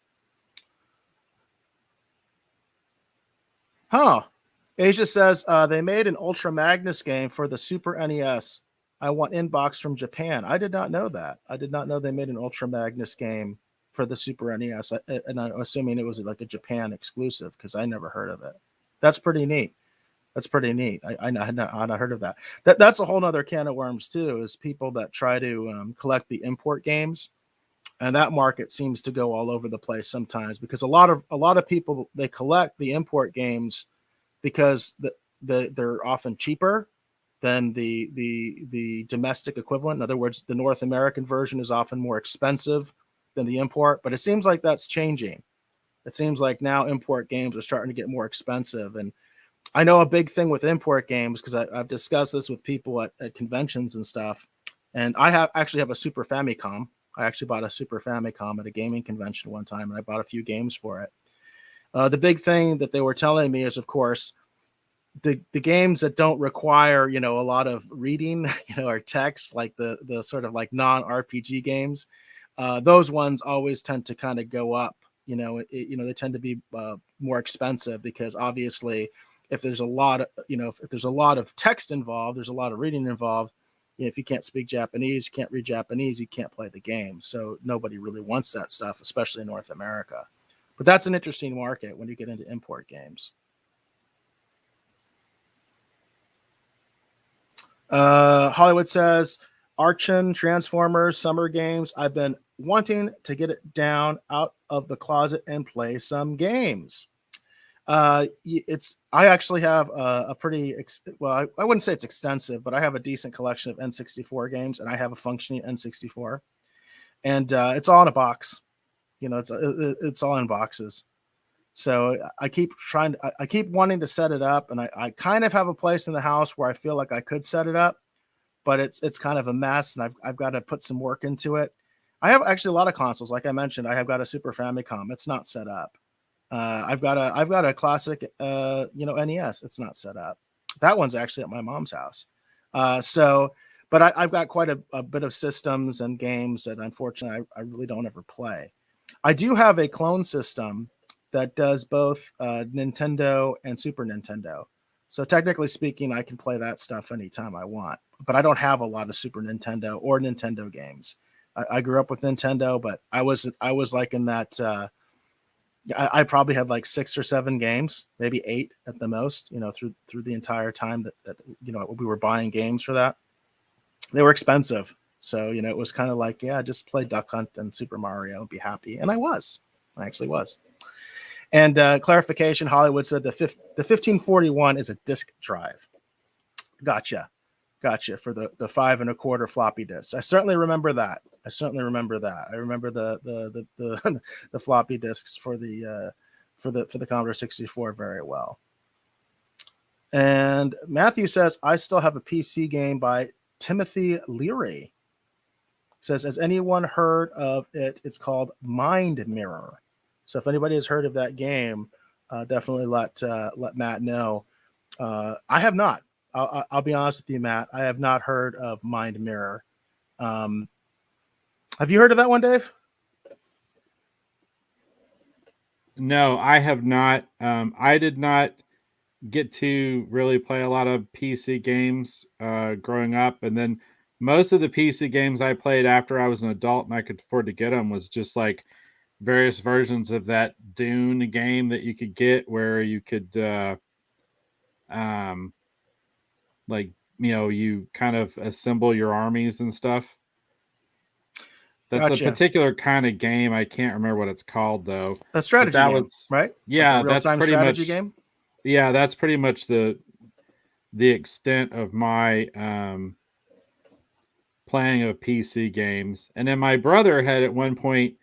Speaker 2: Asia says they made an Ultra Magnus game for the Super NES. I want inbox from Japan. I did not know that. I did not know they made an Ultra Magnus game for the Super NES, and I'm assuming it was like a Japan exclusive, because I never heard of it. That's pretty neat. I had not heard of that. That's a whole nother can of worms too, is people that try to collect the import games, and that market seems to go all over the place sometimes, because a lot of people, they collect the import games because they're often cheaper than the domestic equivalent. In other words, the North American version is often more expensive than the import, but it seems like that's changing. It seems like now import games are starting to get more expensive. And I know a big thing with import games, because I've discussed this with people at conventions and stuff. And I actually have a Super Famicom. I actually bought a Super Famicom at a gaming convention one time, and I bought a few games for it. The big thing that they were telling me is, of course, the games that don't require, a lot of reading, or text, like the sort of like non-RPG games, those ones always tend to kind of go up. They tend to be more expensive, because obviously, if there's a lot of, if there's a lot of text involved, there's a lot of reading involved. If you can't speak Japanese, you can't read Japanese, you can't play the game. So nobody really wants that stuff, especially in North America. But that's an interesting market when you get into import games. Hollywood says, Archon, Transformers, Summer Games. I've been wanting to get it down out of the closet and play some games. I actually have a pretty, I wouldn't say it's extensive, but I have a decent collection of N64 games, and I have a functioning N64, and it's all in a box. It's all in boxes. So I keep wanting to set it up, and I kind of have a place in the house where I feel like I could set it up, but it's kind of a mess, and I've got to put some work into it. I have actually a lot of consoles. Like I mentioned, I have got a Super Famicom. It's not set up. I've got a classic, NES. It's not set up. That one's actually at my mom's house. But I've got quite a bit of systems and games that unfortunately I really don't ever play. I do have a clone system that does both Nintendo and Super Nintendo. So technically speaking, I can play that stuff anytime I want. But I don't have a lot of Super Nintendo or Nintendo games. I grew up with Nintendo, but I was like in that. I probably had like 6 or 7 games, maybe 8 at the most. Through the entire time that we were buying games for that. They were expensive, so it was kind of like, just play Duck Hunt and Super Mario and be happy. And I actually was. And clarification, Hollywood said the 1541 is a disk drive. Gotcha for the 5 1/4 floppy disk. I certainly remember that. I remember the the floppy disks for the Commodore 64 very well. And Matthew says, I still have a PC game by Timothy Leary. Says, has anyone heard of it? It's called Mind Mirror. So if anybody has heard of that game, definitely let Matt know. I have not. I'll be honest with you, Matt. I have not heard of Mind Mirror. Have you heard of that one, Dave?
Speaker 1: No, I have not. I did not get to really play a lot of PC games growing up, and then most of the PC games I played after I was an adult and I could afford to get them was just like various versions of that Dune game that you could get, where you could um, like you kind of assemble your armies and stuff. That's a
Speaker 2: Gotcha.
Speaker 1: particular kind of game. I can't remember what it's called though.
Speaker 2: A
Speaker 1: But
Speaker 2: strategy
Speaker 1: that
Speaker 2: game,
Speaker 1: was
Speaker 2: right? Like a
Speaker 1: yeah, that's
Speaker 2: real-time
Speaker 1: pretty
Speaker 2: strategy
Speaker 1: much
Speaker 2: game.
Speaker 1: yeah, that's pretty much the extent of my playing of PC games. And then my brother had at one point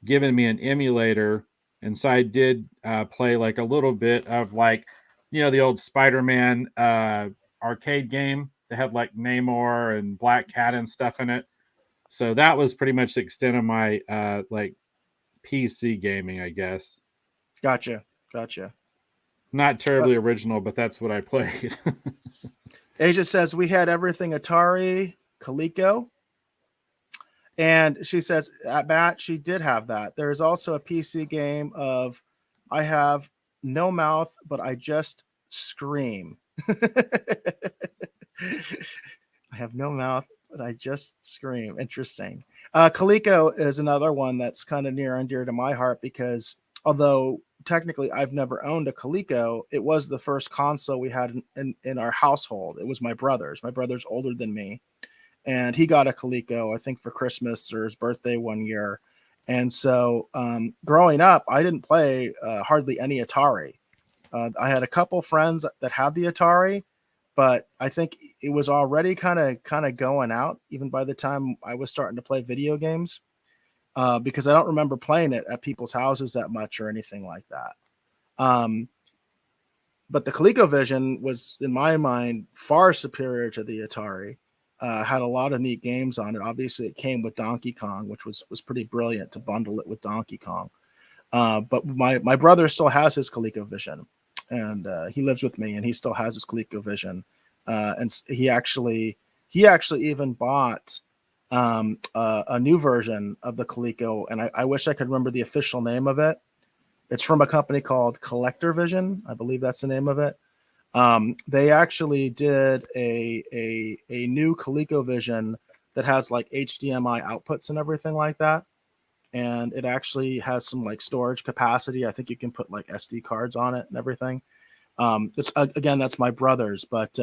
Speaker 1: given me an emulator, and so I did play like a little bit of like the old Spider-Man arcade game that had like Namor and Black Cat and stuff in it. So that was pretty much the extent of my like PC gaming, I guess.
Speaker 2: Gotcha. Gotcha.
Speaker 1: Not terribly original, but that's what I played.
Speaker 2: Asia says we had everything Atari, Coleco, and she says at bat she did have that. There is also a PC game of I have no mouth, but I just scream. I have no mouth, but I just scream. Interesting. Coleco is another one that's kind of near and dear to my heart because although technically I've never owned a Coleco, it was the first console we had in our household. It was my brother's. My brother's older than me, and he got a Coleco, I think, for Christmas or his birthday one year. And so growing up, I didn't play hardly any Atari. I had a couple friends that had the Atari, but I think it was already kind of going out even by the time I was starting to play video games because I don't remember playing it at people's houses that much or anything like that. But the ColecoVision was, in my mind, far superior to the Atari. Had a lot of neat games on it. Obviously, it came with Donkey Kong, which was pretty brilliant to bundle it with Donkey Kong. But my brother still has his ColecoVision, and he lives with me, and he still has his ColecoVision. And he actually even bought a new version of the Coleco, and I wish I could remember the official name of it. It's from a company called Collector Vision, I believe that's the name of it. They actually did a new ColecoVision that has like HDMI outputs and everything like that, and it actually has some like storage capacity. I think you can put like SD cards on it and everything. It's again, that's my brother's, but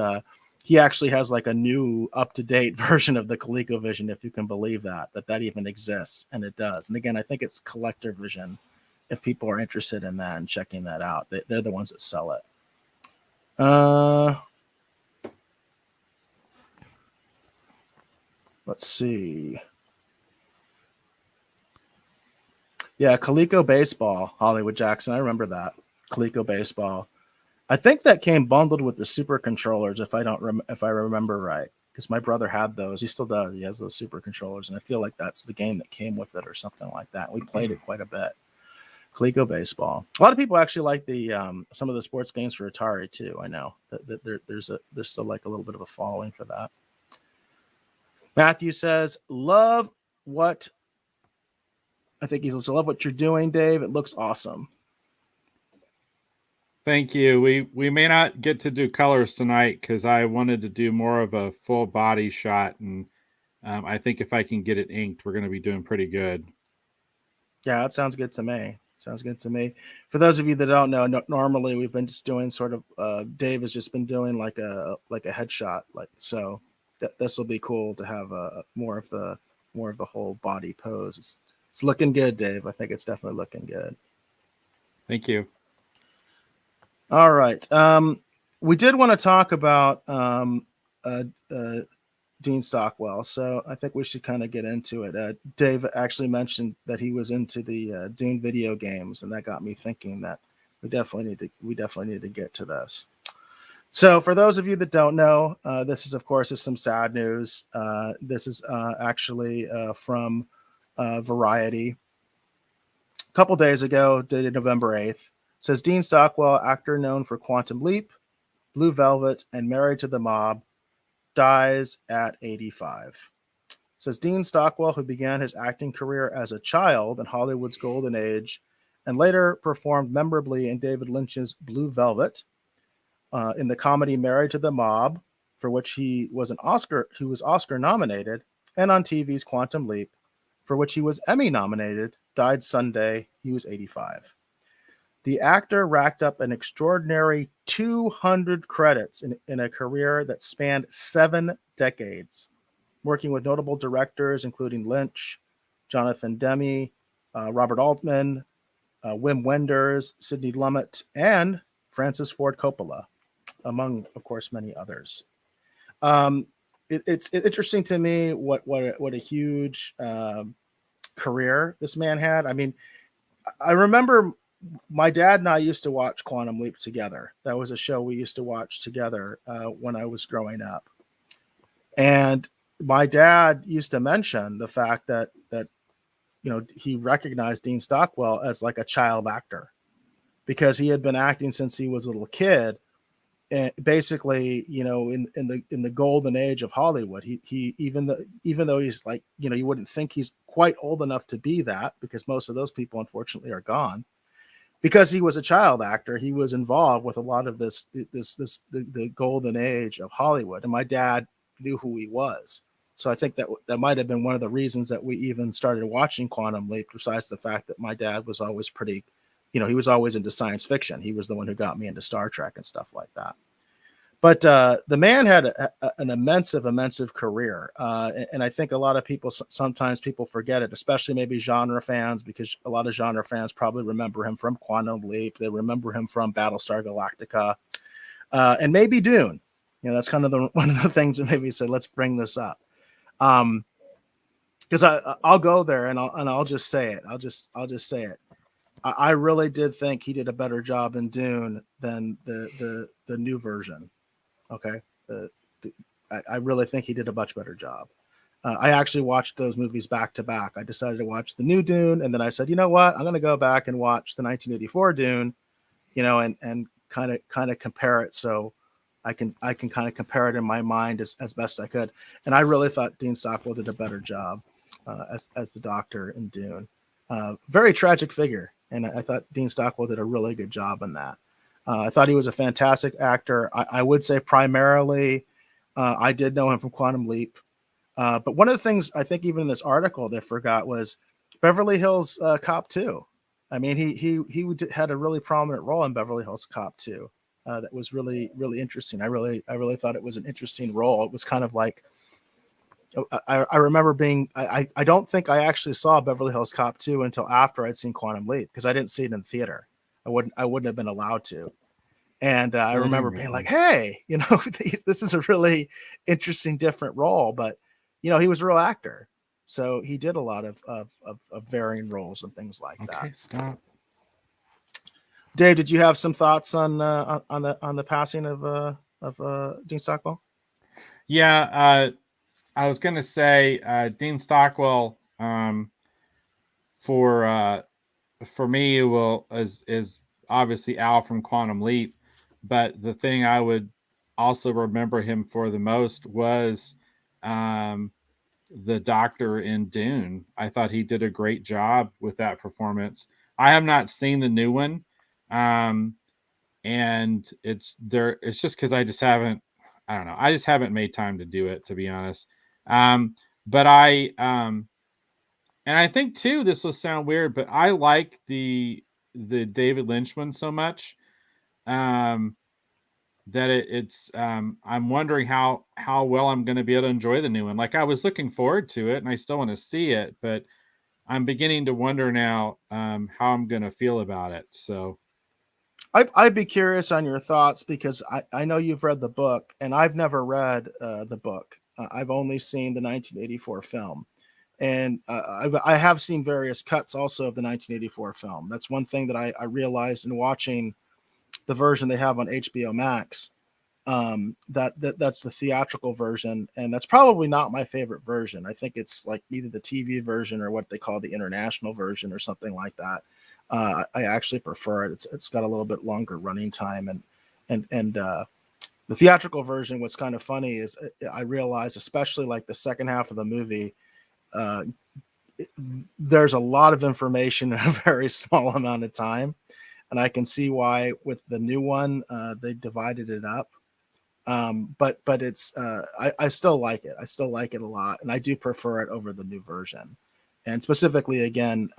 Speaker 2: he actually has like a new up-to-date version of the ColecoVision, if you can believe that even exists, and it does. And again, I think it's Collector Vision. If people are interested in that and checking that out, they're the ones that sell it. Let's see. Yeah, Coleco Baseball, Hollywood Jackson. I remember that. Coleco Baseball. I think that came bundled with the super controllers, if I remember right, because my brother had those. He still does. He has those super controllers, and I feel like that's the game that came with it or something like that. We played it quite a bit. Coleco Baseball. A lot of people actually like the some of the sports games for Atari too. I know that there's still like a little bit of a following for that. Matthew says, "Love what." I think he says, "Love what you're doing, Dave. It looks awesome."
Speaker 1: Thank you. We may not get to do colors tonight because I wanted to do more of a full body shot, and I think if I can get it inked, we're going to be doing pretty good.
Speaker 2: Yeah, that sounds good to me. Sounds good to me. For those of you that don't know, normally we've been just doing sort of. Dave has just been doing like a headshot, like so. This will be cool to have more of the whole body pose. It's looking good, Dave. I think it's definitely looking good.
Speaker 1: Thank you.
Speaker 2: All right. We did want to talk about Dean Stockwell, so I think we should kind of get into it. Dave actually mentioned that he was into the Dune video games, and that got me thinking that we definitely need to get to this. So, for those of you that don't know, this is, of course, some sad news. This is actually from Variety. A couple days ago, dated November 8th, says Dean Stockwell, actor known for Quantum Leap, Blue Velvet, and Married to the Mob, dies at 85. Says Dean Stockwell, who began his acting career as a child in Hollywood's golden age and later performed memorably in David Lynch's Blue Velvet, in the comedy Married to the Mob, for which he was Oscar nominated, and on TV's Quantum Leap, for which he was Emmy nominated. Died Sunday. He was 85. The actor racked up an extraordinary 200 credits in a career that spanned 7 decades, working with notable directors including Lynch, Jonathan Demme, Robert Altman, Wim Wenders, Sidney Lumet, and Francis Ford Coppola, among, of course, many others. It's interesting to me what a huge career this man had. I mean, I remember my dad and I used to watch Quantum Leap together. That was a show we used to watch together when I was growing up. And my dad used to mention the fact that he recognized Dean Stockwell as like a child actor because he had been acting since he was a little kid. And basically, in the golden age of Hollywood, he even though he's like, you wouldn't think he's quite old enough to be that, because most of those people unfortunately are gone. Because he was a child actor, he was involved with a lot of the golden age of Hollywood, and my dad knew who he was. So I think that might have been one of the reasons that we even started watching Quantum Leap, besides the fact that my dad was always pretty, he was always into science fiction. He was the one who got me into Star Trek and stuff like that. But the man had an immense career. And I think a lot of people, sometimes people forget it, especially maybe genre fans, because a lot of genre fans probably remember him from Quantum Leap. They remember him from Battlestar Galactica, and maybe Dune. That's kind of one of the things that made me say, let's bring this up. Because I'll go there and I'll just say it. I'll just say it. I really did think he did a better job in Dune than the new version. Okay. I really think he did a much better job. I actually watched those movies back to back. I decided to watch the new Dune, and then I said, you know what? I'm going to go back and watch the 1984 Dune, and kind of compare it. So I can kind of compare it in my mind as best I could. And I really thought Dean Stockwell did a better job as the Doctor in Dune. Very tragic figure. And I thought Dean Stockwell did a really good job in that. I thought he was a fantastic actor. I would say primarily I did know him from Quantum Leap. But one of the things I think even in this article they forgot was Beverly Hills Cop 2. I mean, he had a really prominent role in Beverly Hills Cop 2. That was really, really interesting. I really thought it was an interesting role. It was kind of like, I remember I don't think I actually saw Beverly Hills Cop 2 until after I'd seen Quantum Leap, because I didn't see it in the theater. I wouldn't have been allowed to. And I remember being like, hey, this is a really interesting, different role. But, he was a real actor. So he did a lot of varying roles and things like that.
Speaker 1: Okay, stop.
Speaker 2: Dave, did you have some thoughts on the passing of Dean Stockwell?
Speaker 1: Yeah, I was going to say Dean Stockwell, for me, is obviously Al from Quantum Leap, but the thing I would also remember him for the most was the Doctor in Dune. I thought he did a great job with that performance. I have not seen the new one, and it's just because I just haven't. I don't know. I just haven't made time to do it, to be honest. But and I think too, this will sound weird, but I like the David Lynch one so much that it's I'm wondering how well I'm going to be able to enjoy the new one. Like, I was looking forward to it, and I still want to see it, but I'm beginning to wonder now how I'm going to feel about it. So
Speaker 2: I'd be curious on your thoughts, because I know you've read the book, and I've never read the book. I've only seen the 1984 film. And I have seen various cuts also of the 1984 film. That's one thing that I realized in watching the version they have on HBO Max. That's the theatrical version, and that's probably not my favorite version. I think it's like either the TV version or what they call the international version or something like that. I actually prefer it. It's got a little bit longer running time, and the theatrical version. What's kind of funny is I realized, especially like the second half of the movie, there's a lot of information in a very small amount of time, and I can see why with the new one they divided it up. But it's I still like it. I still like it a lot, and I do prefer it over the new version. And specifically, again,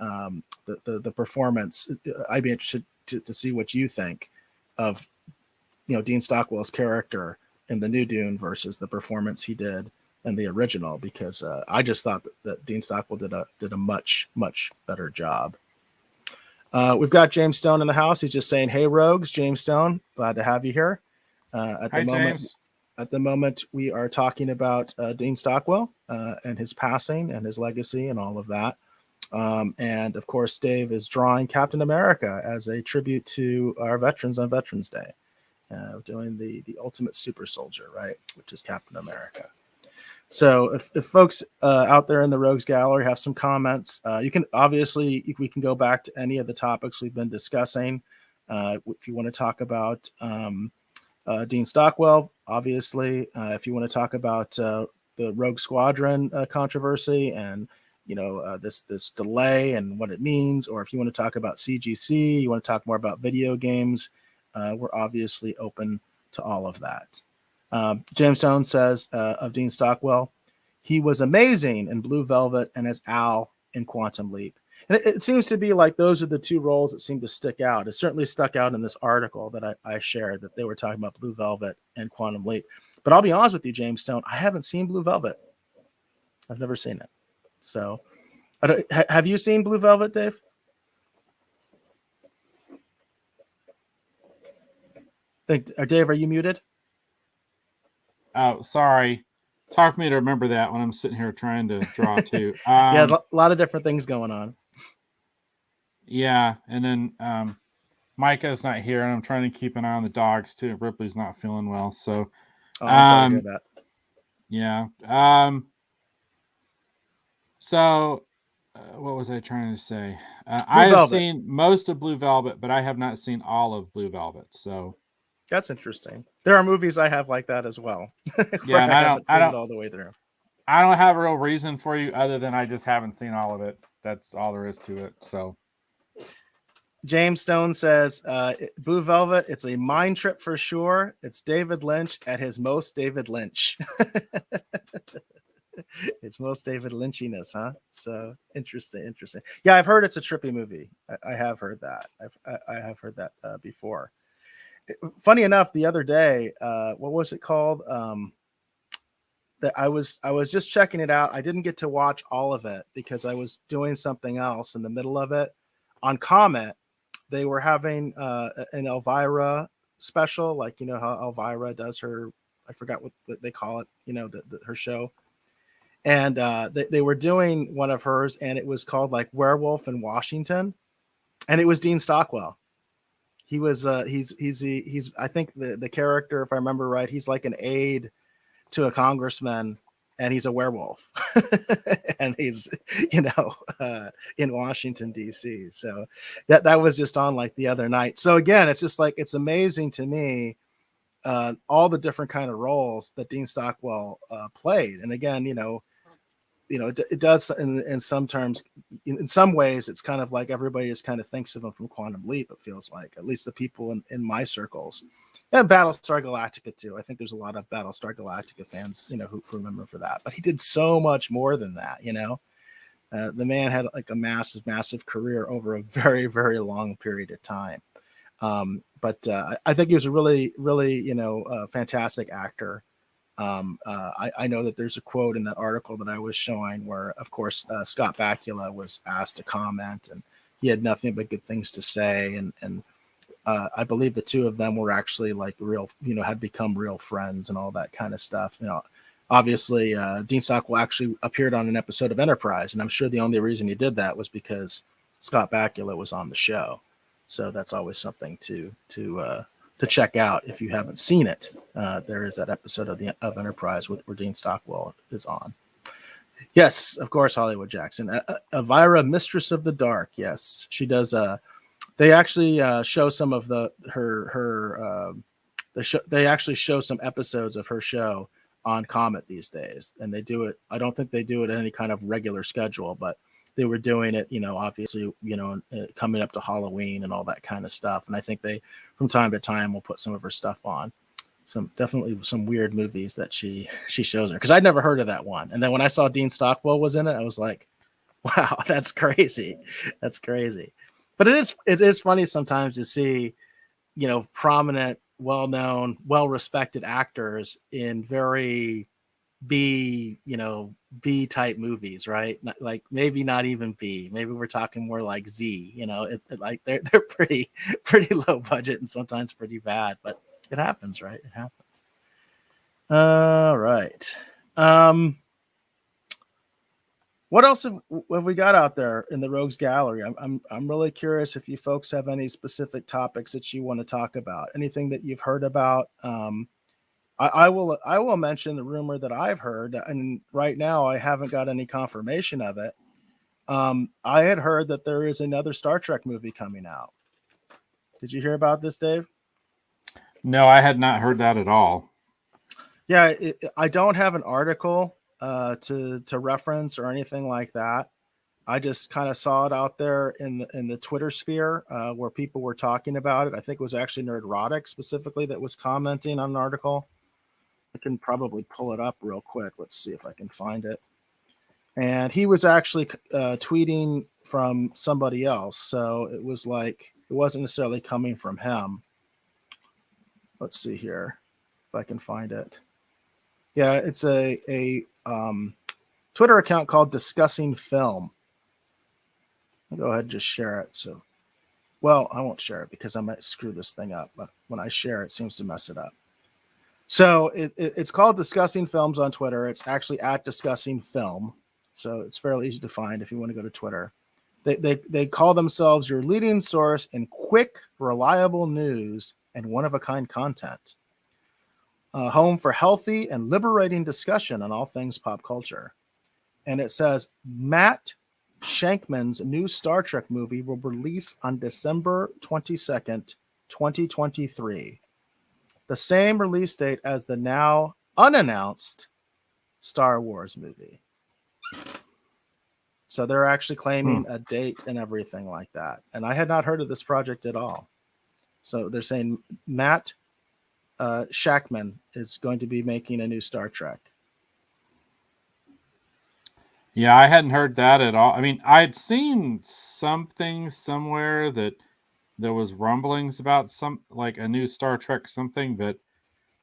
Speaker 2: the performance. I'd be interested to see what you think of Dean Stockwell's character in the new Dune versus the performance he did in the original, because I just thought that Dean Stockwell did a much better job. We've got James Stone in the house. He's just saying, "Hey, Rogues, James Stone, glad to have you here." Hi,
Speaker 1: James.
Speaker 2: At the moment, we are talking about Dean Stockwell and his passing and his legacy and all of that. And of course, Dave is drawing Captain America as a tribute to our veterans on Veterans Day, doing the ultimate super soldier, right, which is Captain America. So if folks out there in the Rogues Gallery have some comments, you can we can go back to any of the topics we've been discussing. If you want to talk about Dean Stockwell, obviously, if you want to talk about the Rogue Squadron controversy and this delay and what it means, or if you want to talk about CGC, you want to talk more about video games, we're obviously open to all of that. James Stone says of Dean Stockwell, he was amazing in Blue Velvet and as Al in Quantum Leap. And it seems to be like those are the two roles that seem to stick out. It certainly stuck out in this article that I shared, that they were talking about Blue Velvet and Quantum Leap. But I'll be honest with you, James Stone, I haven't seen Blue Velvet. I've never seen it. So have you seen Blue Velvet, Dave? Dave, are you muted?
Speaker 1: Oh, sorry. It's hard for me to remember that when I'm sitting here trying to draw too.
Speaker 2: Yeah, a lot of different things going on.
Speaker 1: Yeah, and then Micah's not here, and I'm trying to keep an eye on the dogs too. Ripley's not feeling well, so
Speaker 2: I'm sorry to hear that.
Speaker 1: Yeah. So what was I trying to say? I have seen most of Blue Velvet, but I have not seen all of Blue Velvet. So
Speaker 2: that's interesting. There are movies I have like that as well.
Speaker 1: Yeah, and I haven't seen it
Speaker 2: all the way through.
Speaker 1: I don't have a real reason for you other than I just haven't seen all of it. That's all there is to it. So
Speaker 2: James Stone says, Blue Velvet, it's a mind trip for sure. It's David Lynch at his most David Lynch. It's most David Lynchiness, huh? So interesting. Yeah, I've heard it's a trippy movie. I have heard that. I have heard that before. Funny enough, the other day, what was it called? That I was just checking it out. I didn't get to watch all of it because I was doing something else in the middle of it. On Comet, they were having an Elvira special, like how Elvira does her. I forgot what they call it. Her show. And they were doing one of hers, and it was called like Werewolf in Washington, and it was Dean Stockwell. He was he's I think the character, if I remember right, he's like an aide to a congressman, and he's a werewolf, and he's in Washington D.C. So that was just on like the other night. So again, it's just like it's amazing to me. All the different kind of roles that Dean Stockwell played, and again, it does in some terms, in some ways, it's kind of like everybody just kind of thinks of him from Quantum Leap. It feels like, at least the people in my circles, and Battlestar Galactica too. I think there's a lot of Battlestar Galactica fans, who remember for that. But he did so much more than that. The man had like a massive career over a very, very long period of time. But I think he was a really, really, fantastic actor. I know that there's a quote in that article that I was showing where, of course, Scott Bakula was asked to comment, and he had nothing but good things to say. And I believe the two of them were actually like real, had become real friends and all that kind of stuff. Obviously, Dean Stockwell actually appeared on an episode of Enterprise, and I'm sure the only reason he did that was because Scott Bakula was on the show. So that's always something to check out if you haven't seen it. There is that episode of Enterprise where Dean Stockwell is on. Yes, of course, Hollywood Jackson. Elvira, Mistress of the Dark. Yes, she does. They actually show some of they actually show some episodes of her show on Comet these days, and they do it. I don't think they do it in any kind of regular schedule, but they were doing it, obviously, coming up to Halloween and all that kind of stuff. And I think they, from time to time, will put some of her stuff on. Definitely some weird movies that she shows her, because I'd never heard of that one. And then when I saw Dean Stockwell was in it, I was like, wow, that's crazy. That's crazy. But it is funny sometimes to see, prominent, well-known, well-respected actors in very B type movies, right? Like maybe not even B. Maybe we're talking more like Z. Like they're pretty low budget and sometimes pretty bad, but it happens, right? It happens. All right. What else have we got out there in the Rogues Gallery? I'm really curious if you folks have any specific topics that you want to talk about. Anything that you've heard about. I will mention the rumor that I've heard, and right now I haven't got any confirmation of it. I had heard that there is another Star Trek movie coming out. Did you hear about this, Dave?
Speaker 1: No, I had not heard that at all.
Speaker 2: Yeah, I don't have an article to reference or anything like that. I just kind of saw it out there in the Twitter sphere where people were talking about it. I think it was actually Nerdrotic specifically that was commenting on an article. I can probably pull it up real quick. Let's see if I can find it. And he was actually tweeting from somebody else. So it was like, it wasn't necessarily coming from him. Let's see here if I can find it. Yeah, it's a Twitter account called Discussing Film. I'll go ahead and just share it. So, well, I won't share it because I might screw this thing up. But when I share, it seems to mess it up. So it's called Discussing Films on Twitter. It's actually at Discussing Film. So it's fairly easy to find if you want to go to Twitter. They call themselves your leading source in quick, reliable news and one-of-a-kind content. Home for healthy and liberating discussion on all things pop culture. And it says, Matt Shankman's new Star Trek movie will release on December 22nd, 2023. The same release date as the now unannounced Star Wars movie. So they're actually claiming a date and everything like that. And I had not heard of this project at all. So they're saying Matt Shackman is going to be making a new Star Trek.
Speaker 1: Yeah, I hadn't heard that at all. I mean, I'd seen something somewhere that there was rumblings about some like a new Star Trek something, but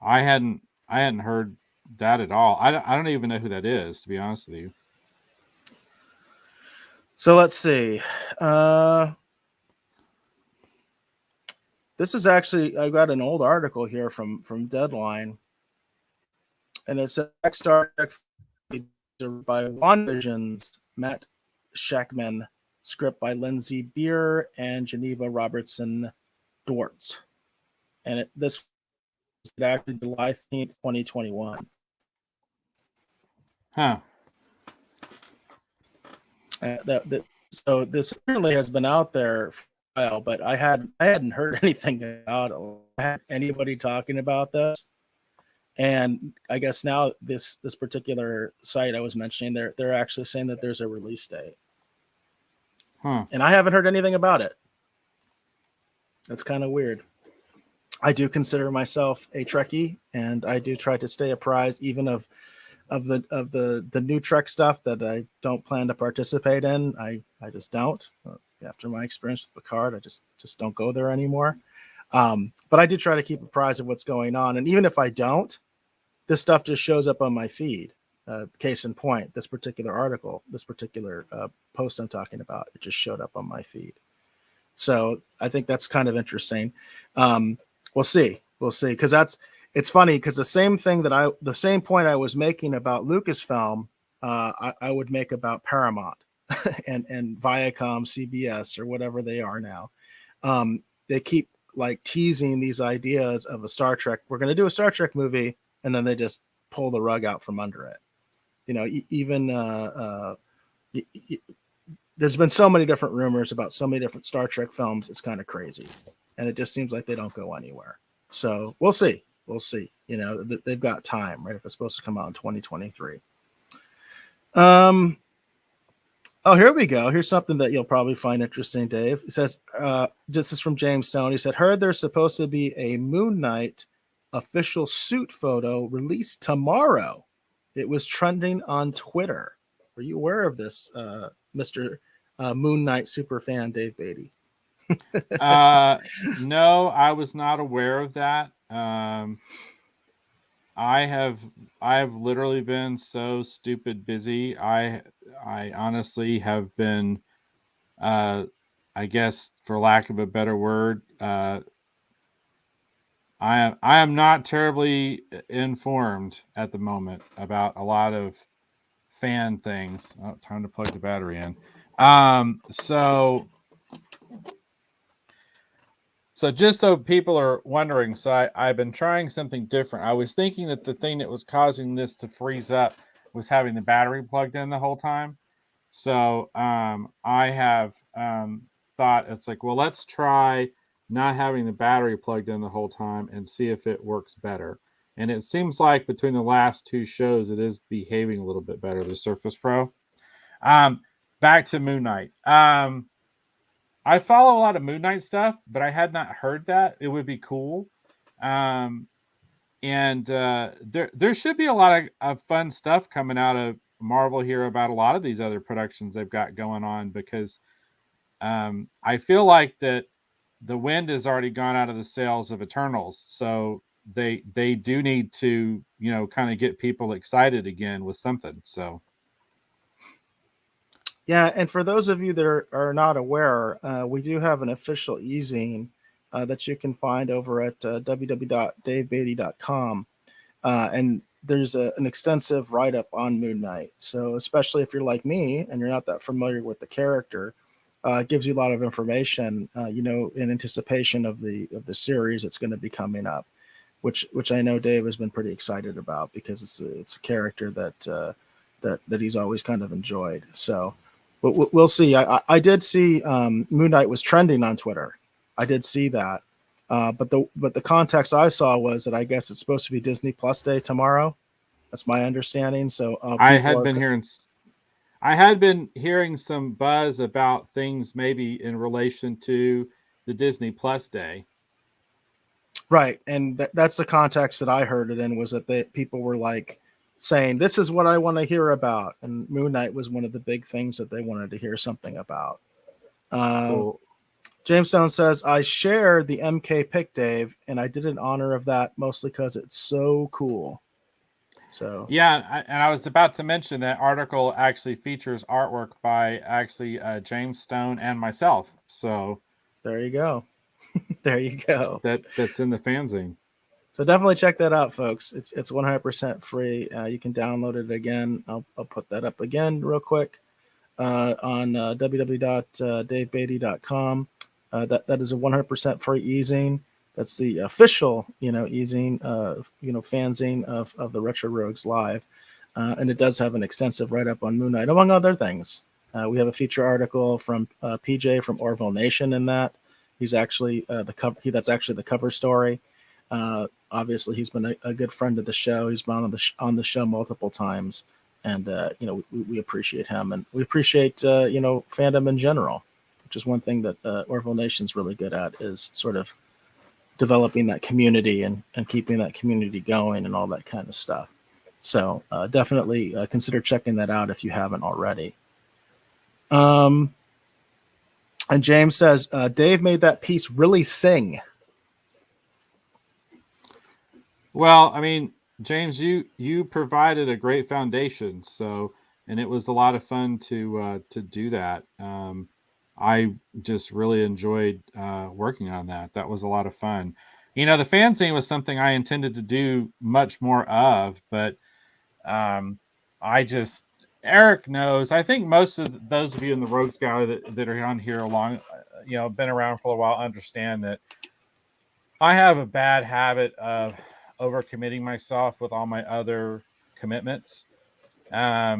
Speaker 1: I hadn't heard that at all. I don't even know who that is, to be honest with you.
Speaker 2: So let's see. This is actually, I got an old article here from Deadline, and it says Star Trek by WandaVision's Matt Shackman, script by Lindsay Beer and Geneva Robertson Dortz. And this was actually July 15th, 2021.
Speaker 1: Huh.
Speaker 2: So this certainly has been out there for a while, but I hadn't heard anything about it. I had anybody talking about this. And I guess now this particular site I was mentioning, they're actually saying that there's a release date. And I haven't heard anything about it. That's kind of weird. I do consider myself a Trekkie, and I do try to stay apprised even of the new Trek stuff that I don't plan to participate in. I just don't. After my experience with Picard, I just don't go there anymore. But I do try to keep apprised of what's going on. And even if I don't, this stuff just shows up on my feed. Case in point, this particular article, this particular post I'm talking about, it just showed up on my feed. So I think that's kind of interesting. We'll see, because it's funny because the same point I was making about Lucasfilm, I would make about Paramount and Viacom, CBS, or whatever they are now. They keep like teasing these ideas of a Star Trek. We're going to do a Star Trek movie, and then they just pull the rug out from under it. Even there's been so many different rumors about so many different Star Trek films. It's kind of crazy, and it just seems like they don't go anywhere. So we'll see. They've got time, right? If it's supposed to come out in 2023. Oh, here we go. Here's something that you'll probably find interesting, Dave. It says, this is from James Stone. He said, heard there's supposed to be a Moon Knight official suit photo released tomorrow. It was trending on Twitter. Were you aware of this, Mr. Moon Knight superfan Dave Beaty?
Speaker 1: No, I was not aware of that. I have literally been so stupid busy. I honestly have been, I guess for lack of a better word, I am not terribly informed at the moment about a lot of fan things. Oh, time to plug the battery in. So just so people are wondering, so I've been trying something different. I was thinking that the thing that was causing this to freeze up was having the battery plugged in the whole time. So I have thought it's like, well, let's try not having the battery plugged in the whole time and see if it works better. And it seems like between the last two shows, it is behaving a little bit better, the Surface Pro. Back to Moon Knight. I follow a lot of Moon Knight stuff, but I had not heard that. It would be cool. And there should be a lot of fun stuff coming out of Marvel here about a lot of these other productions they've got going on, because I feel like that the wind has already gone out of the sails of Eternals. So they do need to, kind of get people excited again with something. So.
Speaker 2: Yeah, and for those of you that are not aware, we do have an official e-zine that you can find over at www.davebeaty.com. And there's an extensive write-up on Moon Knight. So especially if you're like me and you're not that familiar with the character, it gives you a lot of information, in anticipation of the series that's going to be coming up, which I know Dave has been pretty excited about, because it's a character that he's always kind of enjoyed. So. But we'll see. I did see Moon Knight was trending on Twitter. I did see that, but the context I saw was that I guess it's supposed to be Disney Plus Day tomorrow. That's my understanding. So
Speaker 1: I had been hearing some buzz about things maybe in relation to the Disney Plus Day.
Speaker 2: Right, and that's the context that I heard it in, was that people were like saying, this is what I want to hear about. And Moon Knight was one of the big things that they wanted to hear something about.
Speaker 1: Cool.
Speaker 2: James Stone says, I share the MK pick, Dave, and I did an honor of that mostly because it's so cool. So
Speaker 1: yeah, and I was about to mention that article actually features artwork by James Stone and myself. So
Speaker 2: there you go. There you go.
Speaker 1: That's in the fanzine.
Speaker 2: So definitely check that out, folks. It's 100% free. You can download it again. I'll put that up again real quick on www.davebeaty.com. That is a 100% free e-zine. That's the official, e-zine, fanzine of the Retro Rogues Live, and it does have an extensive write-up on Moon Knight, among other things. We have a feature article from PJ from Orville Nation in that. He's actually that's actually the cover story. Obviously, he's been a good friend of the show. He's been on the show multiple times, and we appreciate him, and we appreciate fandom in general, which is one thing that Orville Nation's really good at, is sort of developing that community and keeping that community going and all that kind of stuff. So definitely consider checking that out if you haven't already. And James says, Dave made that piece really sing.
Speaker 1: Well, I mean, James, you provided a great foundation, and it was a lot of fun to do that. I just really enjoyed working on that. That was a lot of fun. The fanzine was something I intended to do much more of, but Eric knows. I think most of those of you in the Rogues Gallery that are on here been around for a while, understand that I have a bad habit of overcommitting myself with all my other commitments. That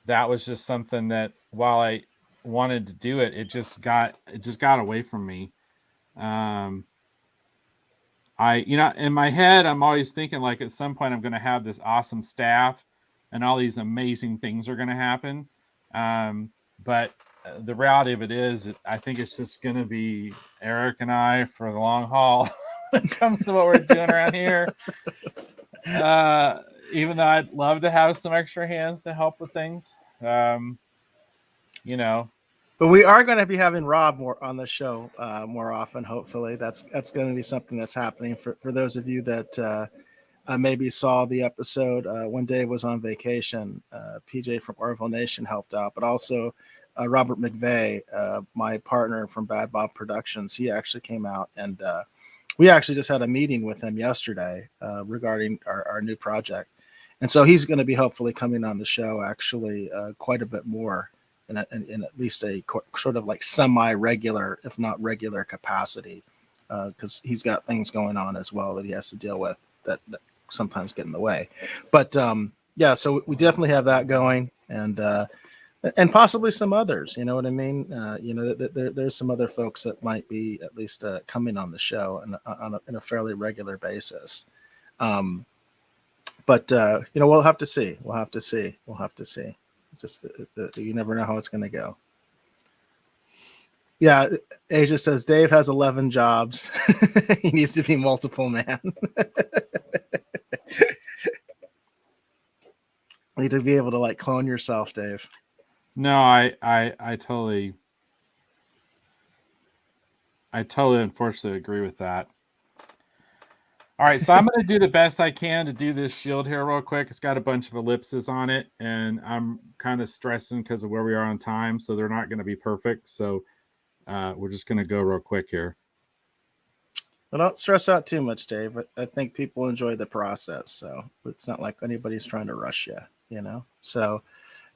Speaker 1: was just something that, while I wanted to do it, it just got away from me. In my head, I'm always thinking, like, at some point I'm going to have this awesome staff and all these amazing things are going to happen. But the reality of it is, I think it's just going to be Eric and I for the long haul when it comes to what we're doing around here. Even though I'd love to have some extra hands to help with things, you know.
Speaker 2: But we are going to be having Rob more on the show more often. Hopefully, that's going to be something that's happening for those of you that maybe saw the episode when Dave was on vacation. PJ from Orville Nation helped out, but also Robert McVeigh, my partner from Bad Bob Productions. He actually came out, and we actually just had a meeting with him yesterday regarding our new project. And so he's going to be hopefully coming on the show actually quite a bit more in at least a sort of like semi-regular, if not regular capacity, because he's got things going on as well that he has to deal with that sometimes get in the way. But yeah, so we definitely have that going, and possibly some others. You know what I mean? There's some other folks that might be at least coming on the show in a fairly regular basis. But we'll have to see. We'll have to see. It's just you never know how it's going to go. Yeah, Asia says Dave has 11 jobs. He needs to be multiple man. You need to be able to like clone yourself, Dave.
Speaker 1: No, I totally unfortunately agree with that. All right, so I'm going to do the best I can to do this shield here real quick. It's got a bunch of ellipses on it, and I'm kind of stressing because of where we are on time, so they're not going to be perfect. So we're just going to go real quick here.
Speaker 2: Well, don't stress out too much, Dave. I think people enjoy the process, so it's not like anybody's trying to rush you, you know? So,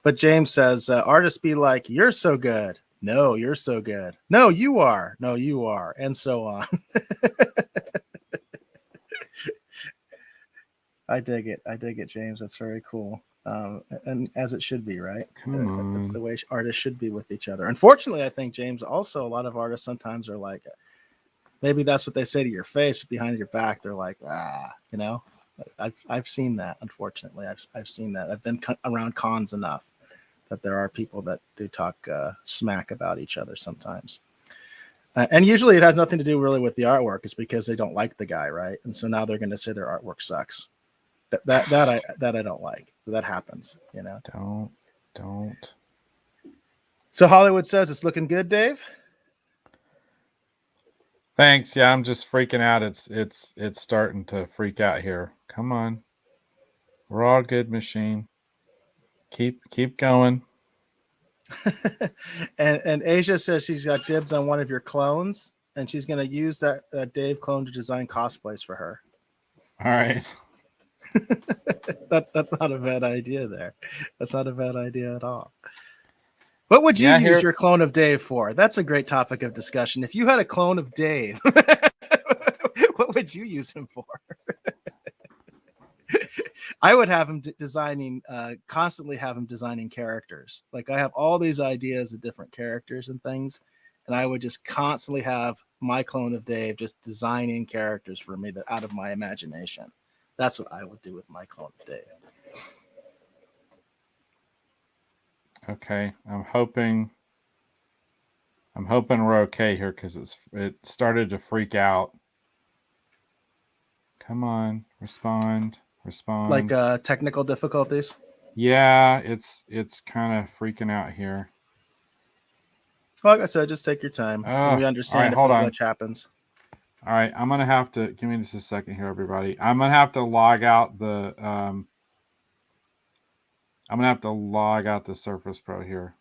Speaker 2: but James says, artists be like, you're so good. No, you're so good. No, you are. No, you are. And so on. I dig it, James. That's very cool. And as it should be, right? That's the way artists should be with each other. Unfortunately, I think, James, also a lot of artists sometimes are like, maybe that's what they say to your face, behind your back. They're like, you know, I've seen that. Unfortunately, I've seen that. I've been around cons enough that there are people that do talk smack about each other sometimes. And usually it has nothing to do really with the artwork. It's because they don't like the guy, right? And so now they're going to say their artwork sucks. That I don't like. So that happens, you know.
Speaker 1: Don't.
Speaker 2: So Hollywood says it's looking good, Dave.
Speaker 1: Thanks. Yeah, I'm just freaking out. It's starting to freak out here. Come on. We're all good, machine. Keep going.
Speaker 2: and Asia says she's got dibs on one of your clones, and she's going to use that Dave clone to design cosplays for her.
Speaker 1: All right.
Speaker 2: That's not a bad idea there. That's not a bad idea at all. What would you use your clone of Dave for? That's a great topic of discussion. If you had a clone of Dave, what would you use him for? I would have him constantly have him designing characters. Like I have all these ideas of different characters and things, and I would just constantly have my clone of Dave just designing characters for me that out of my imagination. That's what I would do with my clone of Dave.
Speaker 1: Okay, I'm hoping we're okay here because it started to freak out. Come on, respond.
Speaker 2: Like technical difficulties?
Speaker 1: Yeah, it's kind of freaking out here.
Speaker 2: Well, like I said, just take your time. We understand if a glitch happens.
Speaker 1: All right, I'm gonna have to give me just a second here, everybody. I'm gonna have to log out the Surface Pro here,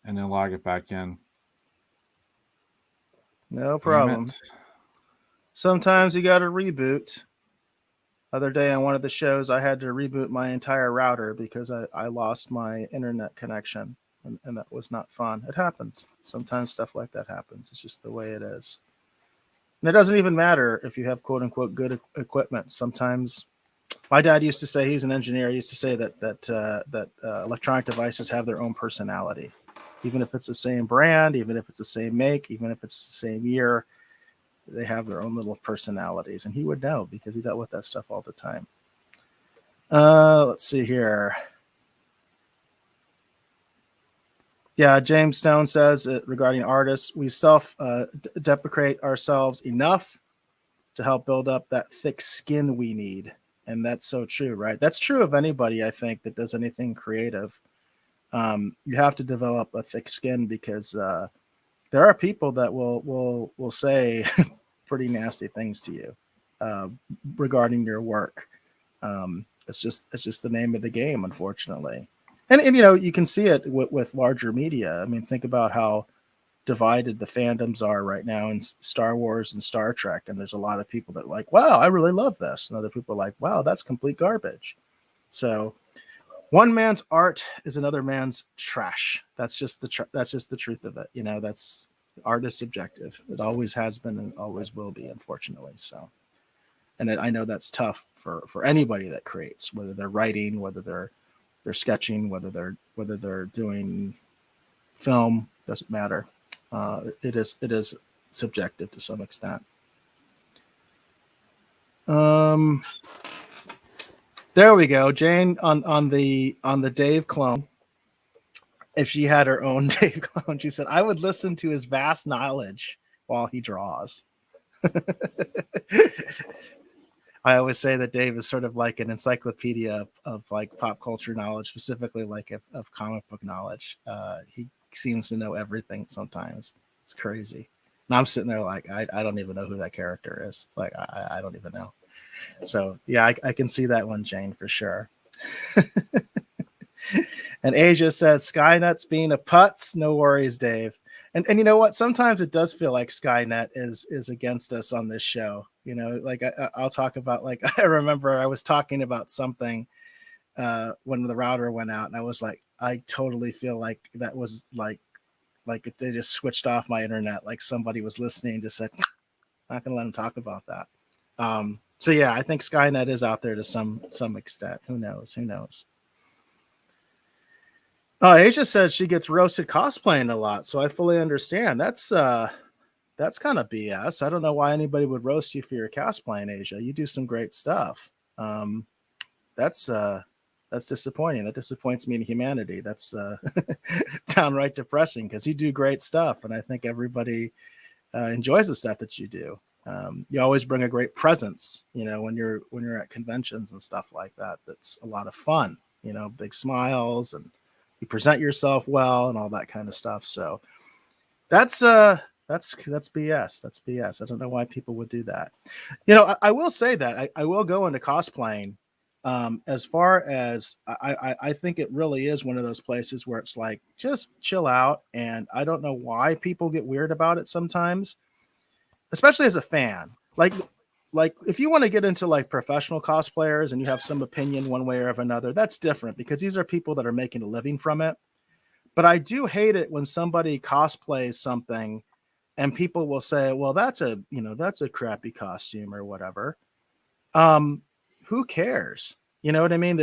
Speaker 1: and then log it back in.
Speaker 2: No problem. Sometimes you got to reboot. Other day on one of the shows, I had to reboot my entire router because I lost my internet connection, and that was not fun. It happens. Sometimes stuff like that happens. It's just the way it is. And it doesn't even matter if you have quote unquote good equipment. Sometimes, my dad used to say, he's an engineer. He used to say that electronic devices have their own personality, even if it's the same brand, even if it's the same make, even if it's the same year, they have their own little personalities. And he would know because he dealt with that stuff all the time. Let's see here. Yeah, James Stone says regarding artists, we self-deprecate ourselves enough to help build up that thick skin we need. And that's so true, right? That's true of anybody, I think, that does anything creative. You have to develop a thick skin because there are people that will say pretty nasty things to you regarding your work. It's just the name of the game, unfortunately. And you know, you can see it with larger media. I mean, think about how divided the fandoms are right now in Star Wars and Star Trek. And there's a lot of people that are like, wow, I really love this. And other people are like, wow, that's complete garbage. So one man's art is another man's trash. That's just the truth of it. You know, that's art is subjective. It always has been and always will be, unfortunately. So, and I know that's tough for anybody that creates, whether they're writing, whether they're sketching, whether they're doing film, doesn't matter. It is subjective to some extent. There we go. Jane on the Dave clone. If she had her own Dave clone, she said, I would listen to his vast knowledge while he draws. I always say that Dave is sort of like an encyclopedia of like pop culture knowledge, specifically like of comic book knowledge. He seems to know everything sometimes. It's crazy. And I'm sitting there like, I don't even know who that character is. Like, I don't even know. So yeah, I can see that one, Jane, for sure. And Asia says, Skynet's being a putz. No worries, Dave. And you know what? Sometimes it does feel like Skynet is against us on this show. You know, like I'll talk about, like, I remember I was talking about something when the router went out, and I was like, I totally feel like that was like they just switched off my internet. Like somebody was listening and just said, not going to let them talk about that. So yeah, I think Skynet is out there to some extent. Who knows? Who knows? Asia said she gets roasted cosplaying a lot, so I fully understand. That's kind of BS. I don't know why anybody would roast you for your cosplaying, Asia. You do some great stuff. That's disappointing. That disappoints me in humanity. That's downright depressing because you do great stuff, and I think everybody enjoys the stuff that you do. You always bring a great presence, you know, when you're at conventions and stuff like that. That's a lot of fun, you know, big smiles, and you present yourself well and all that kind of stuff. So that's BS. That's BS. I don't know why people would do that. You know, I will say that I will go into cosplaying. As far as I think it really is one of those places where it's like, just chill out. And I don't know why people get weird about it sometimes, especially as a fan. Like if you want to get into like professional cosplayers and you have some opinion one way or of another, that's different because these are people that are making a living from it. But I do hate it when somebody cosplays something and people will say, well, that's a crappy costume or whatever. Who cares? You know what I mean?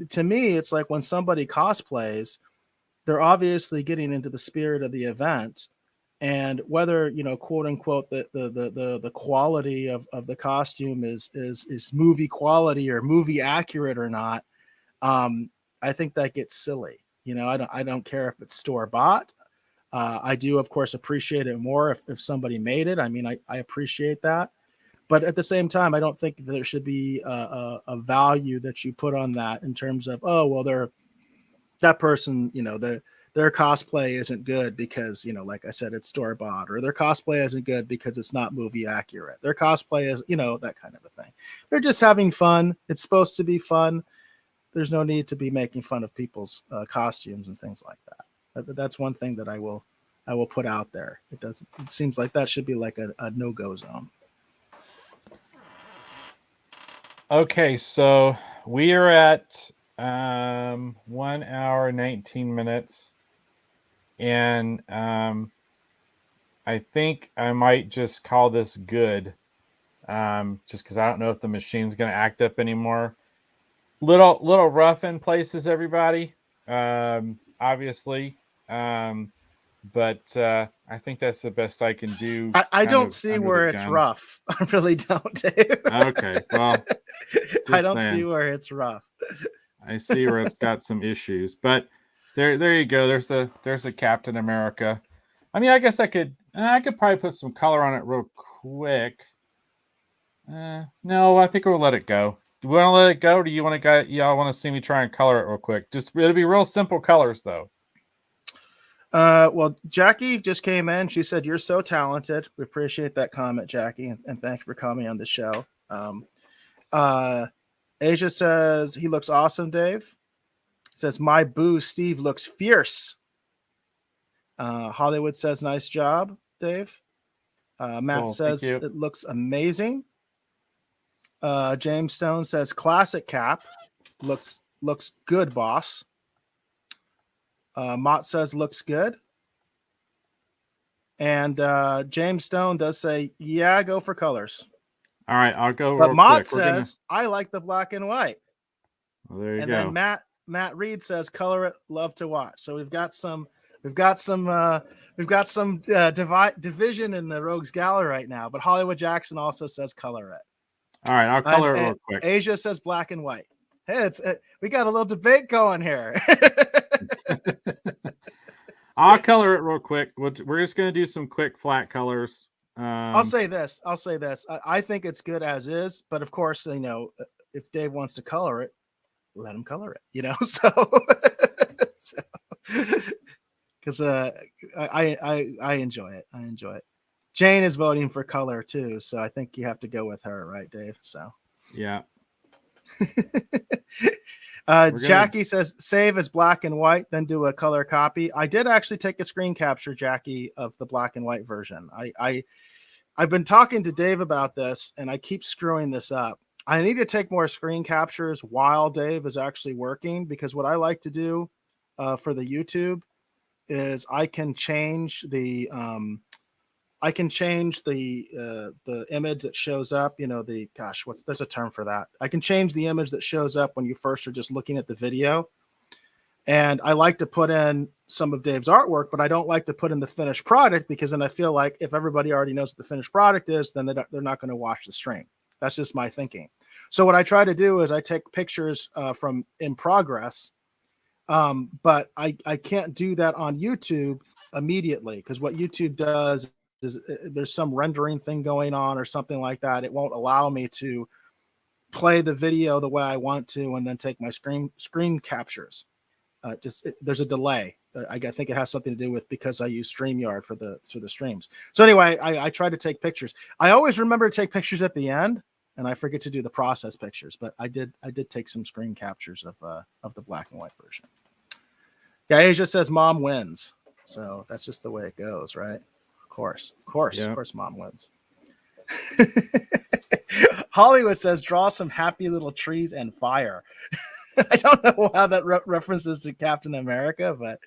Speaker 2: To me, it's like when somebody cosplays, they're obviously getting into the spirit of the event. And whether, you know, quote unquote, the quality of the costume is movie quality or movie accurate or not, I think that gets silly. You know, I don't care if it's store bought. I do, of course, appreciate it more if somebody made it. I mean, I appreciate that. But at the same time, I don't think there should be a value that you put on that in terms of, oh, well, that person, you know, their cosplay isn't good because, you know, like I said, it's store bought, or their cosplay isn't good because it's not movie accurate. Their cosplay is, you know, that kind of a thing. They're just having fun. It's supposed to be fun. There's no need to be making fun of people's costumes and things like that. That's one thing that I will put out there. It seems like that should be like a no-go zone.
Speaker 1: Okay, so we are at 1 hour 19 minutes, and I think I might just call this good, just because I don't know if the machine's going to act up anymore. Little rough in places, everybody, obviously, but I think that's the best I can do.
Speaker 2: I don't see where it's rough. I really don't, Dave.
Speaker 1: Okay, well,
Speaker 2: I don't see where it's rough.
Speaker 1: I see where it's got some issues, but there you go. There's a Captain America. I mean, I guess I could probably put some color on it real quick. No, I think we'll let it go. Do we want to let it go? Or do you want to y'all want to see me try and color it real quick? Just it'll be real simple colors though.
Speaker 2: Well, Jackie just came in. She said, "You're so talented." We appreciate that comment, Jackie, and thanks for coming on the show. Asia says, "He looks awesome, Dave." Says, "My boo, Steve looks fierce." Hollywood says, "Nice job, Dave." Matt
Speaker 1: Cool,
Speaker 2: says, "It looks amazing." James Stone says, "Classic Cap. Looks good, boss." Mott says, "Looks good." And James Stone does say, "Yeah, go for colors."
Speaker 1: All right, I'll go.
Speaker 2: But
Speaker 1: real
Speaker 2: Mott
Speaker 1: quick.
Speaker 2: says, "I like the black and white."
Speaker 1: Well, there you
Speaker 2: and
Speaker 1: go.
Speaker 2: then Matt Reed says, "Color it, love to watch." So we've got some division in the Rogues Gala right now. But Hollywood Jackson also says, "Color it."
Speaker 1: All right, I'll color it real quick.
Speaker 2: Asia says black and white. Hey, we got a little debate going here.
Speaker 1: I'll color it real quick. We're just going to do some quick flat colors.
Speaker 2: I'll say this. I think it's good as is, but of course, if Dave wants to color it, let him color it. So because I enjoy it. I enjoy it. Jane is voting for color too, so I think you have to go with her, right, Dave? So
Speaker 1: yeah.
Speaker 2: Jackie says, "Save as black and white, then do a color copy." I did actually take a screen capture, Jackie, of the black and white version. I've been talking to Dave about this, and I keep screwing this up. I need to take more screen captures while Dave is actually working, because what I like to do for the YouTube is I can change the image that shows up. There's a term for that. I can change the image that shows up when you first are just looking at the video. And I like to put in some of Dave's artwork, but I don't like to put in the finished product, because then I feel like if everybody already knows what the finished product is, then they're not going to watch the stream. That's just my thinking. So what I try to do is I take pictures from in progress, but I can't do that on YouTube immediately, because what YouTube does is there's some rendering thing going on or something like that. It won't allow me to play the video the way I want to and then take my screen captures. There's a delay. I think it has something to do with because I use StreamYard for the streams. So anyway, I try to take pictures. I always remember to take pictures at the end, and I forget to do the process pictures. But I did take some screen captures of the black and white version. Yeah, Asia says mom wins. So that's just the way it goes, right? Of course, mom wins. Hollywood says, "Draw some happy little trees and fire." I don't know how that references to Captain America, but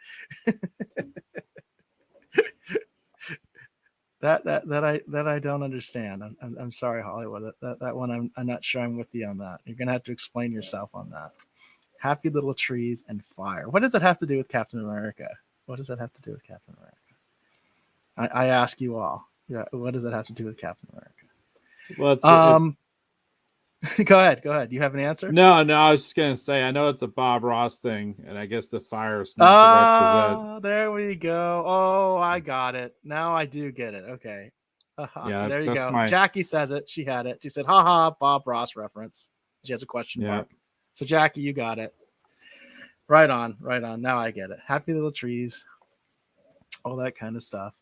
Speaker 2: that I don't understand. I'm sorry, Hollywood. That one I'm not sure I'm with you on that. You're gonna have to explain yourself on that. Happy little trees and fire. What does it have to do with Captain America? What does that have to do with Captain America? I ask you all. Yeah, what does that have to do with Captain America?
Speaker 1: Well,
Speaker 2: Go ahead. You have an answer?
Speaker 1: No, I was just gonna say I know it's a Bob Ross thing, and I guess the fire is meant to represent.
Speaker 2: There we go. Oh, I got it. Now I do get it. Okay.
Speaker 1: Yeah,
Speaker 2: there you go. Jackie says it. She had it. She said, "Haha, Bob Ross reference." She has a question mark. So Jackie, you got it. Right on. Now I get it. Happy little trees. All that kind of stuff.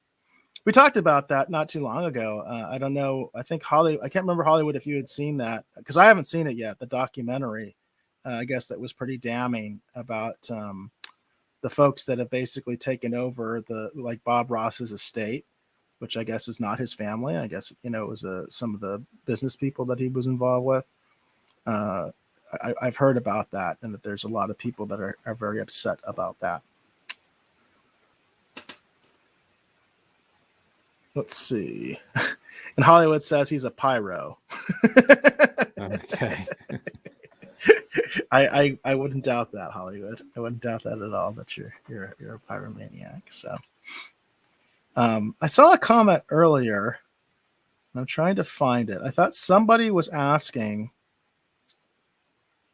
Speaker 2: We talked about that not too long ago. I don't know. I think I can't remember, Hollywood, if you had seen that, because I haven't seen it yet. The documentary, I guess that was pretty damning about the folks that have basically taken over like Bob Ross's estate, which I guess is not his family. I guess, it was some of the business people that he was involved with. I've heard about that, and that there's a lot of people that are very upset about that. Let's see. And Hollywood says he's a pyro.
Speaker 1: Okay.
Speaker 2: I wouldn't doubt that, Hollywood. I wouldn't doubt that at all, that you're a pyromaniac. So I saw a comment earlier, and I'm trying to find it. I thought somebody was asking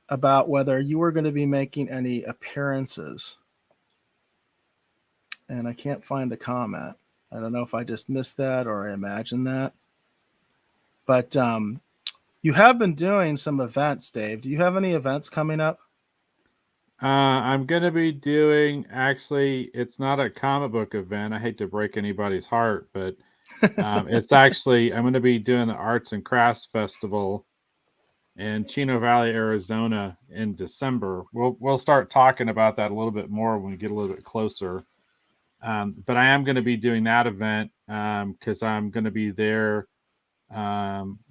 Speaker 2: about whether you were going to be making any appearances. And I can't find the comment. I don't know if I just missed that or I imagined that. But you have been doing some events, Dave. Do you have any events coming up?
Speaker 1: I'm going to be doing, actually, it's not a comic book event. I hate to break anybody's heart, but it's actually, I'm going to be doing the Arts and Crafts Festival in Chino Valley, Arizona in December. We'll start talking about that a little bit more when we get a little bit closer. But I am going to be doing that event because I'm going to be there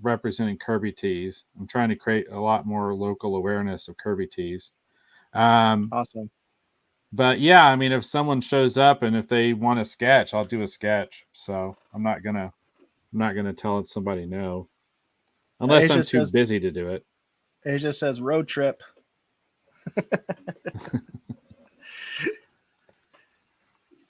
Speaker 1: representing Kirby Tees. I'm trying to create a lot more local awareness of Kirby Tees.
Speaker 2: Awesome.
Speaker 1: But yeah, I mean, if someone shows up and if they want a sketch, I'll do a sketch. So I'm not gonna tell somebody no, unless I'm too busy to do it.
Speaker 2: Asia says road trip.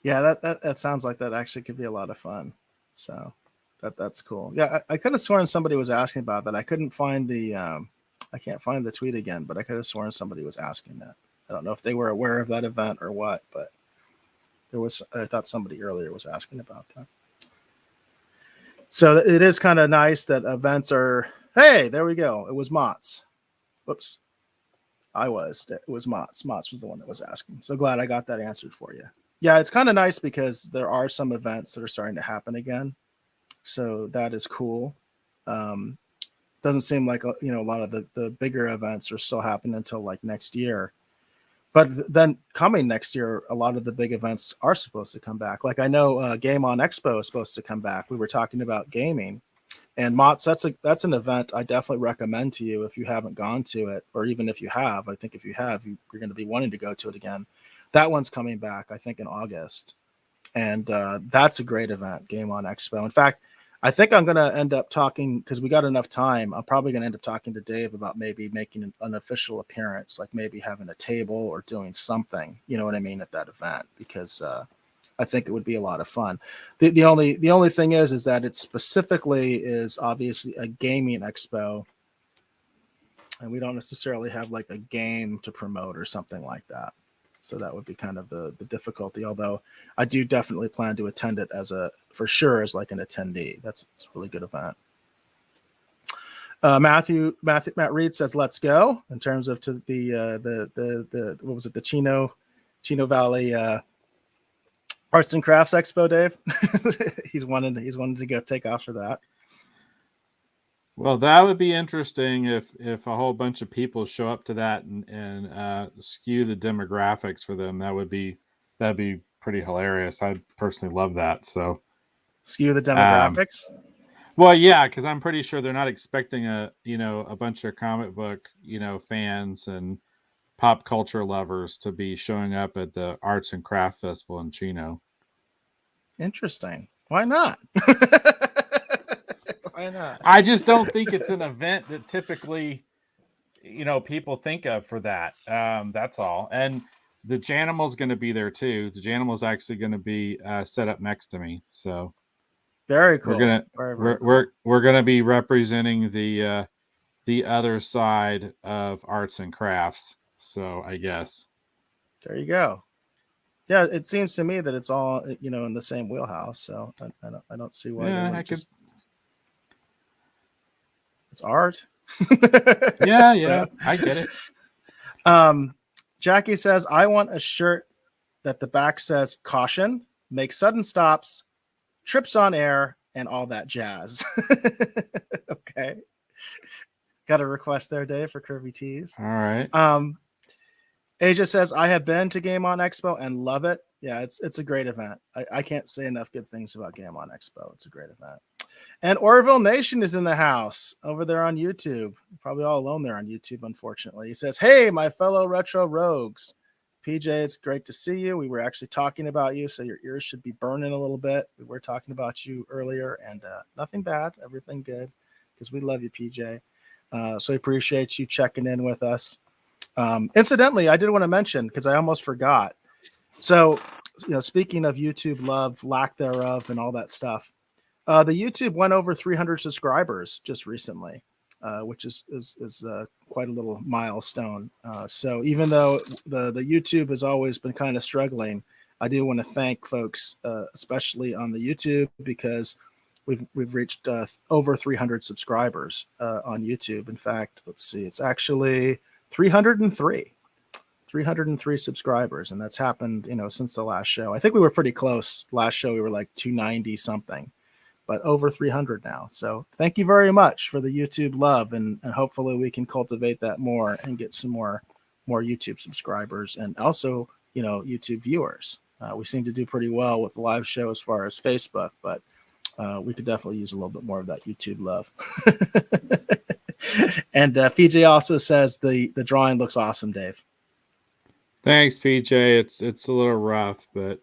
Speaker 2: Yeah, that sounds like that actually could be a lot of fun. So that's cool. Yeah, I could have sworn somebody was asking about that. I couldn't find the I can't find the tweet again, but I could have sworn somebody was asking that. I don't know if they were aware of that event or what, but I thought somebody earlier was asking about that. So it is kind of nice that events are, hey, there we go. It was Mott's. Whoops. It was Mott's. Mott's was the one that was asking. So glad I got that answered for you. Yeah, it's kind of nice because there are some events that are starting to happen again. So that is cool. Doesn't seem like, a lot of the bigger events are still happening until like next year. But then coming next year, a lot of the big events are supposed to come back. Like I know Game On Expo is supposed to come back. We were talking about gaming. And Mott's, that's an event I definitely recommend to you if you haven't gone to it, or even if you have. I think if you have, you're going to be wanting to go to it again. That one's coming back, I think, in August. And that's a great event, Game On Expo. In fact, I think I'm going to end up talking, because we got enough time, I'm probably going to end up talking to Dave about maybe making an official appearance, like maybe having a table or doing something, you know what I mean, at that event, because I think it would be a lot of fun. The only thing is that it specifically is obviously a gaming expo, and we don't necessarily have like a game to promote or something like that. So that would be kind of the difficulty. Although I do definitely plan to attend it for sure as like an attendee. It's a really good event. Matt Reed says, "Let's go." In terms of to the what was it, the Chino Valley Arts and Crafts Expo, Dave. he's wanted to go take off for that.
Speaker 1: Well, that would be interesting if a whole bunch of people show up to that and skew the demographics for them. That'd be pretty hilarious. I'd personally love that. So
Speaker 2: skew the demographics.
Speaker 1: Well, yeah, because I'm pretty sure they're not expecting a bunch of comic book fans and pop culture lovers to be showing up at the Arts and Craft Festival in Chino.
Speaker 2: Interesting. Why not? Why not?
Speaker 1: I just don't think it's an event that typically, people think of for that. That's all. And the Janimal's going to be there too. The Janimal's actually going to be set up next to me. So
Speaker 2: very cool.
Speaker 1: We're gonna be representing the other side of arts and crafts. So I guess.
Speaker 2: There you go. Yeah, it seems to me that it's all in the same wheelhouse. So I don't see why they would just. It's art.
Speaker 1: Yeah, I get it.
Speaker 2: Jackie says, "I want a shirt that the back says caution, make sudden stops, trips on air, and all that jazz." Okay. Got a request there, Dave, for Kirby Tees.
Speaker 1: All right.
Speaker 2: Asia says, "I have been to Game On Expo and love it." Yeah, it's a great event. I can't say enough good things about Game On Expo. It's a great event. And Orville Nation is in the house over there on YouTube. Probably all alone there on YouTube, unfortunately. He says, "Hey, my fellow retro rogues. PJ, it's great to see you. We were actually talking about you, so your ears should be burning a little bit. We were talking about you earlier, and nothing bad, everything good, because we love you, PJ. So I appreciate you checking in with us. Incidentally, I did want to mention, because I almost forgot. So, speaking of YouTube love, lack thereof, and all that stuff, the YouTube went over 300 subscribers just recently, which is quite a little milestone. So even though the YouTube has always been kind of struggling, I do want to thank folks, especially on the YouTube, because we've reached over 300 subscribers on YouTube. In fact, let's see, it's actually 303 subscribers, and that's happened, since the last show. I think we were pretty close. Last show we were like 290 something, but over 300 now. So thank you very much for the YouTube love, and hopefully we can cultivate that more and get some more YouTube subscribers, and also YouTube viewers. We seem to do pretty well with the live show as far as Facebook, but we could definitely use a little bit more of that YouTube love. And PJ also says the drawing looks awesome, Dave.
Speaker 1: Thanks, PJ. It's a little rough, but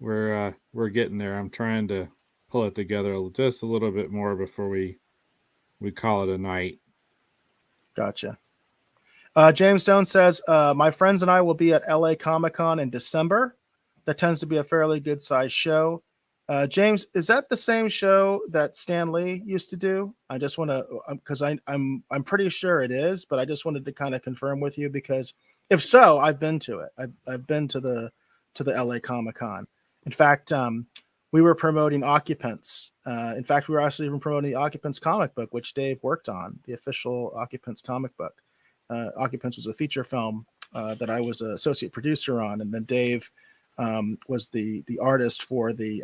Speaker 1: we're getting there. I'm trying to pull it together just a little bit more before we call it a night.
Speaker 2: Gotcha. James Stone says, my friends and I will be at LA Comic-Con in December. That tends to be a fairly good sized show. James, is that the same show that Stan Lee used to do? I just want to, because I'm pretty sure it is, but I just wanted to kind of confirm with you, because if so, I've been to it. I've been to the LA Comic-Con. In fact, we were promoting Occupants. In fact, we were actually even promoting the Occupants comic book, which Dave worked on, the official Occupants comic book. Occupants was a feature film that I was an associate producer on, and then Dave was the artist for the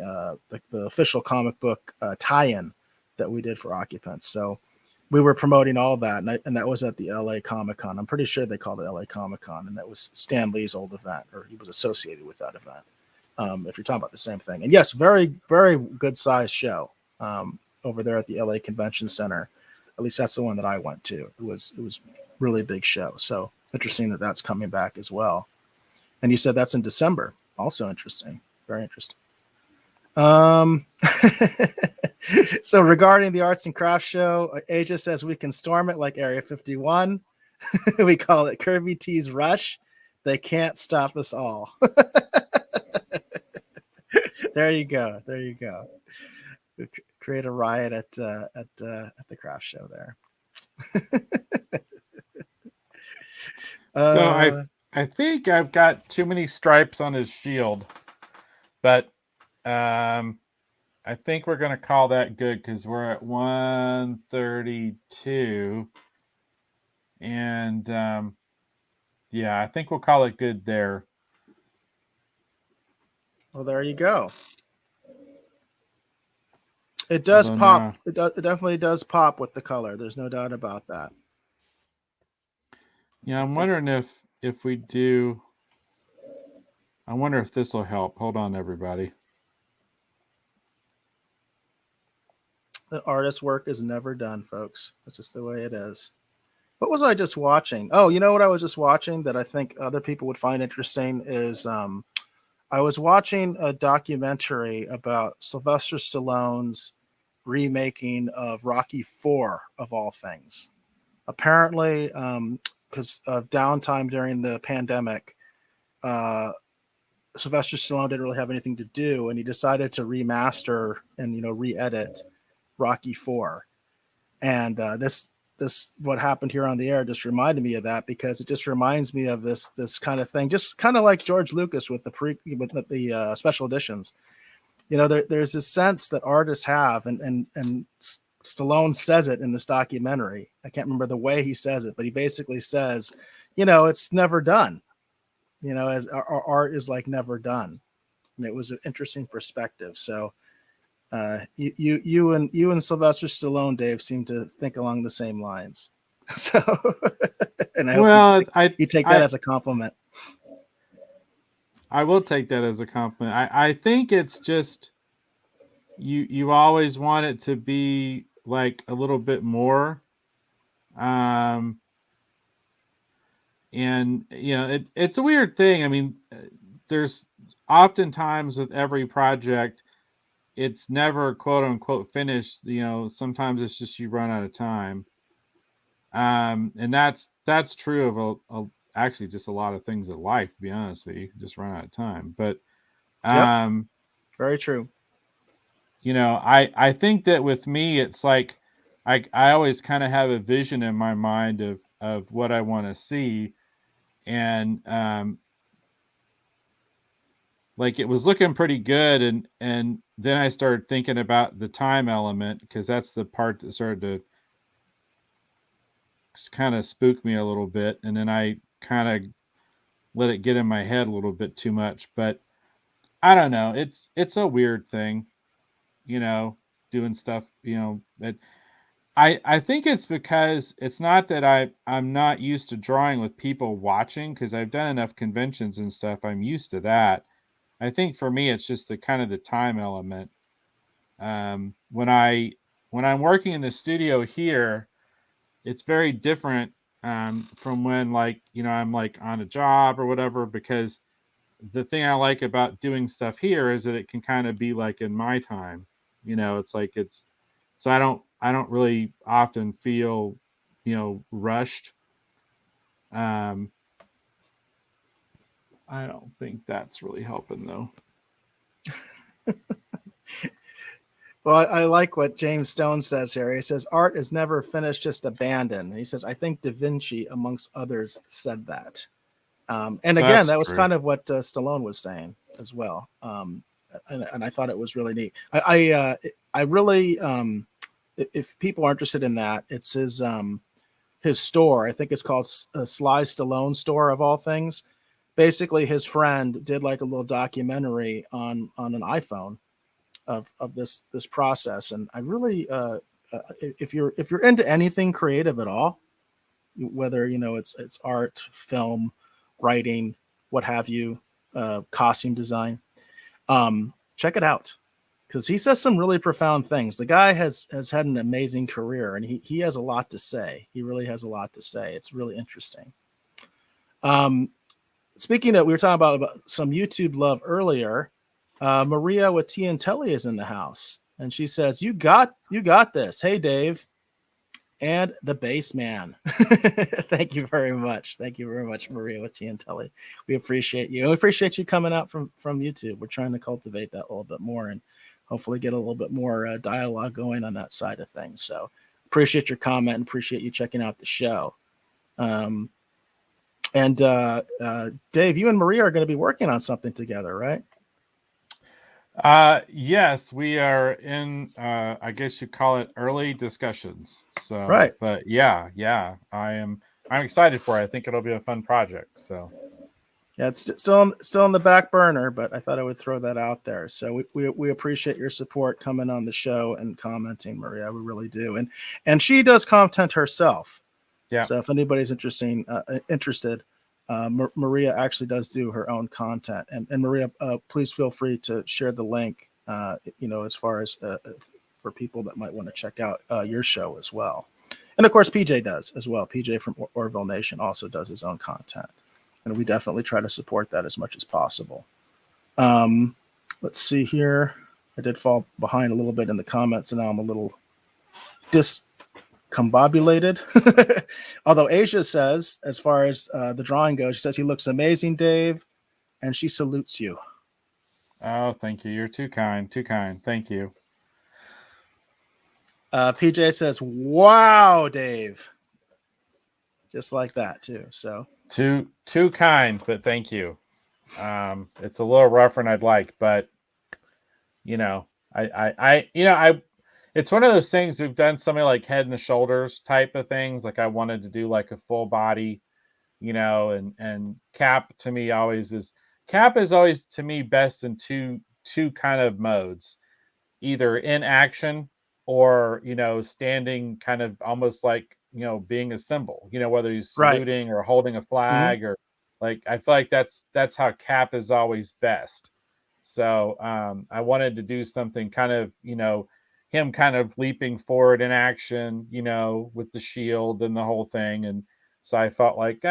Speaker 2: official comic book tie-in that we did for Occupants. So we were promoting all that, and that was at the LA Comic-Con. I'm pretty sure they called it LA Comic-Con, and that was Stan Lee's old event, or he was associated with that event. If you're talking about the same thing. And yes, very, very good sized show over there at the LA Convention Center. At least that's the one that I went to. It was really big show. So interesting that that's coming back as well. And you said that's in December. Also interesting. Very interesting. So regarding the arts and crafts show, Aja says we can storm it like Area 51. We call it Kirby T's Rush. They can't stop us all. There you go. There you go. Create a riot at the craft show there.
Speaker 1: So I think I've got too many stripes on his shield, but I think we're going to call that good, because we're at 132, and yeah, I think we'll call it good there.
Speaker 2: Well, there you go. It does pop. It definitely does pop with the color. There's no doubt about that.
Speaker 1: Yeah, I'm wondering if we do. I wonder if this will help. Hold on, everybody.
Speaker 2: The artist's work is never done, folks. That's just the way it is. What was I just watching? Oh, you know what I was just watching that I think other people would find interesting is I was watching a documentary about Sylvester Stallone's remaking of Rocky IV, of all things. Apparently, because of downtime during the pandemic, Sylvester Stallone didn't really have anything to do, and he decided to remaster and re-edit Rocky IV. And this what happened here on the air just reminded me of that, because it just reminds me of this kind of thing, just kind of like George Lucas with the special editions. There's this sense that artists have, and Stallone says it in this documentary. I can't remember the way he says it, but he basically says, it's never done. As our art is like never done. And it was an interesting perspective. So you and Sylvester Stallone, Dave, seem to think along the same lines. So, and I hope you take that as a compliment.
Speaker 1: I will take that as a compliment. I think it's just you always want it to be like a little bit more, and it's a weird thing. I mean, there's oftentimes with every project, it's never quote unquote finished. Sometimes it's just you run out of time, and that's true of actually just a lot of things in life. To be honest with you, can just run out of time. But
Speaker 2: very true.
Speaker 1: I think that with me, it's like I always kind of have a vision in my mind of what I want to see, and like it was looking pretty good, and then I started thinking about the time element, because that's the part that started to kind of spook me a little bit, and then I kind of let it get in my head a little bit too much. But I don't know. It's a weird thing, you know, doing stuff, you know, that I think it's because it's not that I'm not used to drawing with people watching, because I've done enough conventions and stuff. I'm used to that. I think for me it's just the kind of the time element. When I'm working in the studio here, it's very different from when, like, you know, I'm like on a job or whatever, because the thing I like about doing stuff here is that it can kind of be like in my time. You know, it's like it's so I don't really often feel, you know, rushed. Um I don't think that's really helping though.
Speaker 2: Well, I like what James Stone says here. He says, art is never finished, just abandoned. He says, I think Da Vinci, amongst others, said that. And again,
Speaker 1: That's
Speaker 2: that was
Speaker 1: true.
Speaker 2: kind of what Stallone was saying as well. And I thought it was really neat. I really, if people are interested in that, it's his store. I think it's called Sly Stallone Store, of all things. Basically, his friend did like a little documentary on an iPhone of this process, and I really, if you're into anything creative at all, whether you know it's art, film, writing, what have you, costume design, check it out, because he says some really profound things. The guy has had an amazing career, and he has a lot to say. He really has a lot to say. It's really interesting. Um, Speaking of, we were talking about some YouTube love earlier. Maria with T and Telly is in the house, and she says, "You got this." Hey, Dave, and the bass man. Thank you very much. Thank you very much, Maria with T and Telly. We appreciate you. We appreciate you coming out from YouTube. We're trying to cultivate that a little bit more, and hopefully get a little bit more dialogue going on that side of things. So appreciate your comment and appreciate you checking out the show. And Dave, you and Maria are going to be working on something together, right?
Speaker 1: Yes, we are in I guess you call it early discussions. So,
Speaker 2: Right.
Speaker 1: but yeah, I'm excited for it. I think it'll be a fun project. So,
Speaker 2: Yeah, it's still on the back burner, but I thought I would throw that out there. So we appreciate your support coming on the show and commenting, Maria. We really do. And she does content herself.
Speaker 1: yeah.
Speaker 2: So if anybody's interested, Maria actually does do her own content. And Maria, please feel free to share the link. You know, as far as for people that might want to check out your show as well. And of course, PJ does as well. PJ from Orville Nation also does his own content, and we definitely try to support that as much as possible. Let's see here. I did fall behind a little bit in the comments, and now I'm a little discombobulated. Although Asia says, as far as the drawing goes, she says he looks amazing, Dave, and she salutes you.
Speaker 1: Oh, thank you. You're too kind. Too kind. Thank you.
Speaker 2: PJ says, "Wow, Dave," just like that too. So
Speaker 1: Too kind, but thank you. It's a little rougher than I'd like, but you know, I it's one of those things. We've done something like Head and Shoulders type of things. Like I wanted to do like a full body, you know, and Cap to me always is Cap is always to me best in two kind of modes, either in action or, you know, standing kind of almost like, you know, being a symbol, you know, whether he's
Speaker 2: right.
Speaker 1: saluting or holding a
Speaker 2: Mm-hmm.
Speaker 1: flag, or like I feel like that's how Cap is always best. So I wanted to do something kind of, you know, him kind of leaping forward in action, you know, with the shield and the whole thing. And so I felt like,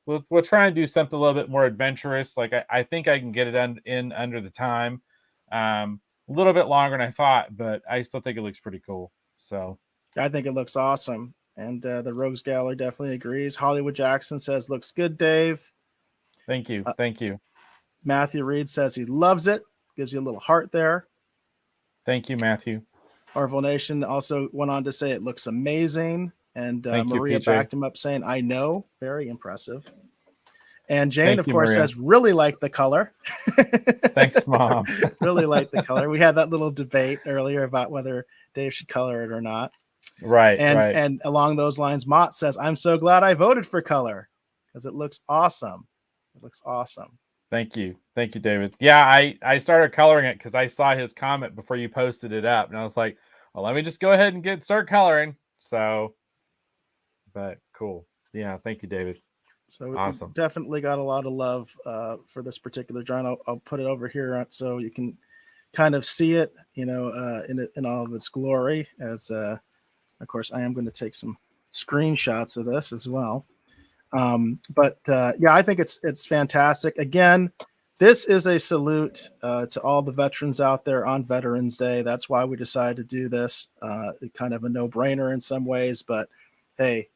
Speaker 1: we'll try and do something a little bit more adventurous. Like I think I can get it in under the time. A little bit longer than I thought, but I still think it looks pretty cool. So
Speaker 2: I think it looks awesome. And the Rogues Gallery definitely agrees. Hollywood Jackson says, "Looks good, Dave."
Speaker 1: thank you. Thank you.
Speaker 2: Matthew Reed says he loves it. Gives you a little heart there.
Speaker 1: Thank you, Matthew.
Speaker 2: Orville Nation also went on to say it looks amazing. And Maria backed him up saying, I know, very impressive. And Jane, of course, says, really like the color.
Speaker 1: Thanks, Mom.
Speaker 2: Really like the color. We had that little debate earlier about whether Dave should color it or not.
Speaker 1: Right.
Speaker 2: And along those lines, Mott says, I'm so glad I voted for color because it looks awesome. It looks awesome.
Speaker 1: Thank you, David. Yeah, I started coloring it because I saw his comment before you posted it up, and I was like, well, let me just go ahead and start coloring. So, but cool. Yeah, thank you, David.
Speaker 2: So
Speaker 1: awesome.
Speaker 2: We definitely got a lot of love for this particular drawing. I'll put it over here so you can kind of see it, in all of its glory. As of course, I am going to take some screenshots of this as well. Yeah, I think it's fantastic. Again, this is a salute to all the veterans out there on Veterans Day. That's why we decided to do this. Kind of a no-brainer in some ways, but hey,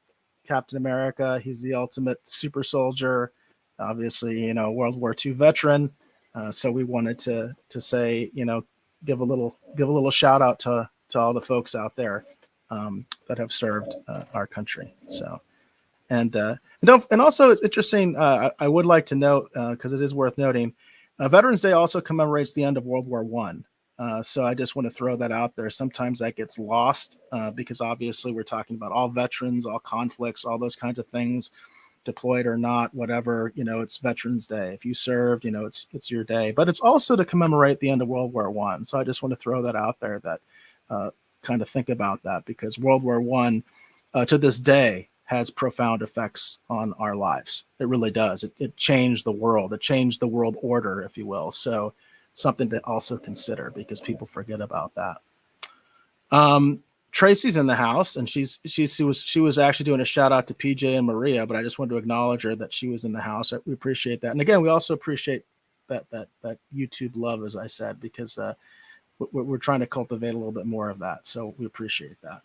Speaker 2: Captain America, he's the ultimate super soldier. Obviously, World War II veteran. So we wanted to say, give a little shout out to all the folks out there that have served our country. So. And also it's interesting. I would like to note because it is worth noting, Veterans Day also commemorates the end of World War I. So I just want to throw that out there. Sometimes that gets lost because obviously we're talking about all veterans, all conflicts, all those kinds of things, deployed or not, whatever. It's Veterans Day. If you served, it's your day. But it's also to commemorate the end of World War I. So I just want to throw that out there. That kind of think about that because World War I to this day has profound effects on our lives. It really does. It changed the world. It changed the world order, if you will. So something to also consider because people forget about that. Tracy's in the house, and she was actually doing a shout out to PJ and Maria, but I just wanted to acknowledge her that she was in the house. We appreciate that. And again, we also appreciate that YouTube love, as I said, because we're trying to cultivate a little bit more of that. So we appreciate that.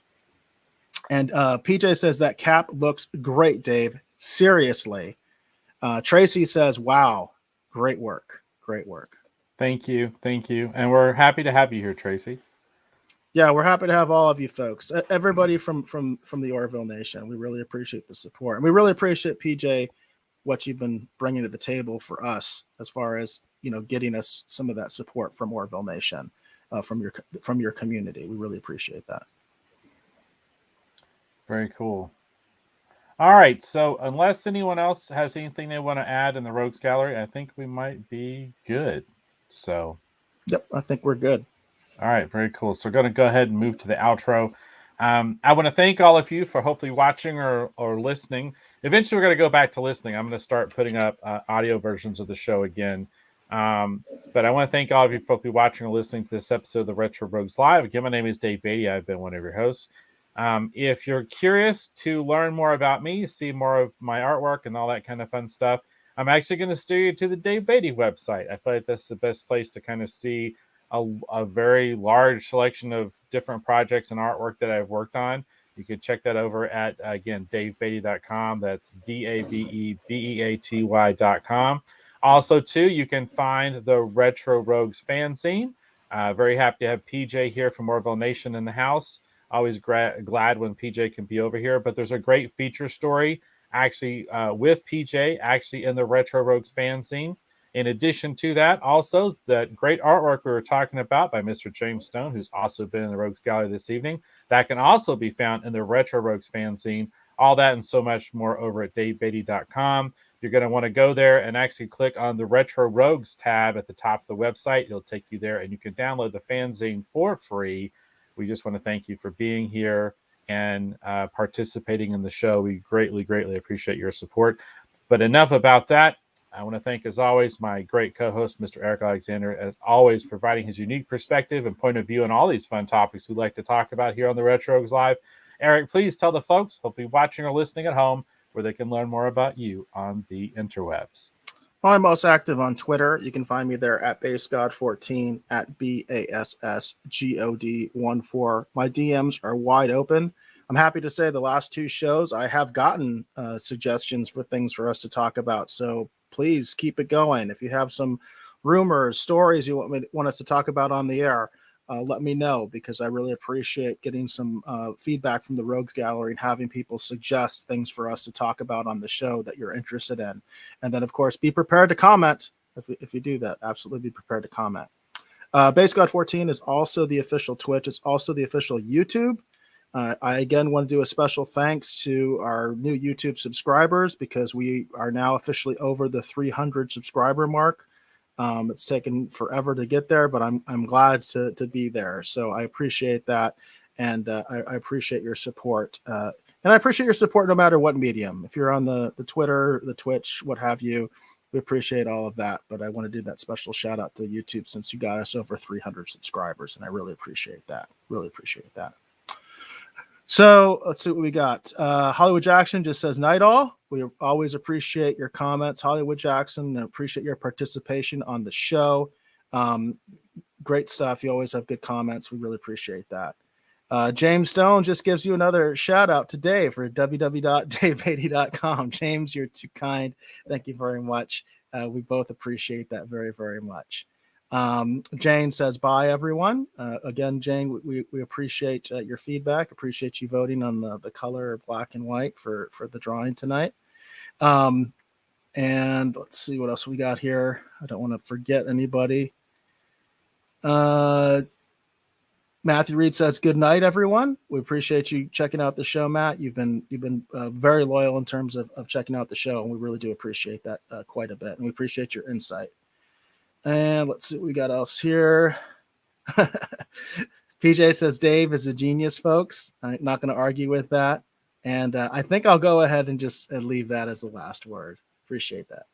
Speaker 2: And PJ says that cap looks great, Dave. Seriously. Tracy says, wow, great work. Great work.
Speaker 1: Thank you. And we're happy to have you here, Tracy.
Speaker 2: Yeah, we're happy to have all of you folks. Everybody from the Orville Nation. We really appreciate the support. And we really appreciate, PJ, what you've been bringing to the table for us as far as, getting us some of that support from Orville Nation, from your community. We really appreciate that.
Speaker 1: Very cool. All right. So unless anyone else has anything they want to add in the Rogues Gallery, I think we might be good. So.
Speaker 2: Yep, I think we're good.
Speaker 1: All right. Very cool. So we're going to go ahead and move to the outro. I want to thank all of you for hopefully watching or listening. Eventually, we're going to go back to listening. I'm going to start putting up audio versions of the show again. But I want to thank all of you for hopefully watching or listening to this episode of the Retro Rogues Live. Again, my name is Dave Beaty. I've been one of your hosts. If you're curious to learn more about me, see more of my artwork and all that kind of fun stuff, I'm actually going to steer you to the Dave Beaty website. I feel like that's the best place to kind of see a very large selection of different projects and artwork that I've worked on. You can check that over at, again, davebeaty.com. That's DAVEBEATY.com. Also, too, you can find the Retro Rogues fanzine. Very happy to have PJ here from Orville Nation in the house. Always glad when PJ can be over here. But there's a great feature story actually with PJ actually in the Retro Rogues fanzine. In addition to that, also that great artwork we were talking about by Mr. James Stone, who's also been in the Rogues Gallery this evening, that can also be found in the Retro Rogues fanzine. All that and so much more over at davebeaty.com. You're going to want to go there and actually click on the Retro Rogues tab at the top of the website. It'll take you there, and you can download the fanzine for free. We just want to thank you for being here and participating in the show. We greatly, greatly appreciate your support. But enough about that. I want to thank, as always, my great co-host, Mr. Eric Alexander, as always, providing his unique perspective and point of view on all these fun topics we like to talk about here on the Retro Rogues Live. Eric, please tell the folks, hopefully watching or listening at home, where they can learn more about you on the interwebs.
Speaker 2: Well, I'm most active on Twitter. You can find me there at BassGod14, at BASSGOD14. My DMs are wide open. I'm happy to say the last two shows, I have gotten suggestions for things for us to talk about. So please keep it going. If you have some rumors, stories you want us to talk about on the air, let me know, because I really appreciate getting some feedback from the Rogues Gallery and having people suggest things for us to talk about on the show that you're interested in. And then, of course, be prepared to comment if you do that. Absolutely be prepared to comment. Base God 14 is also the official Twitch. It's also the official YouTube. I again want to do a special thanks to our new YouTube subscribers, because we are now officially over the 300 subscriber mark. It's taken forever to get there, but I'm glad to be there. So I appreciate that, and I appreciate your support. And I appreciate your support no matter what medium. If you're on the Twitter, the Twitch, what have you, we appreciate all of that. But I want to do that special shout out to YouTube, since you got us over 300 subscribers, and I really appreciate that. Really appreciate that. So let's see what we got. Hollywood Jackson just says, night all. We always appreciate your comments, Hollywood Jackson, and appreciate your participation on the show. Great stuff. You always have good comments. We really appreciate that. James Stone just gives you another shout out today for www.davebeaty.com. James, you're too kind. Thank you very much. We both appreciate that very, very much. Jane says, bye, everyone. Again, Jane, we appreciate your feedback. Appreciate you voting on the color black and white for the drawing tonight. And let's see what else we got here. I don't want to forget anybody. Matthew Reed says, good night, everyone. We appreciate you checking out the show, Matt. You've been very loyal in terms of checking out the show, and we really do appreciate that quite a bit. And we appreciate your insight. And let's see what we got else here. PJ says, Dave is a genius, folks. I'm not going to argue with that. And I think I'll go ahead and just leave that as the last word. Appreciate that.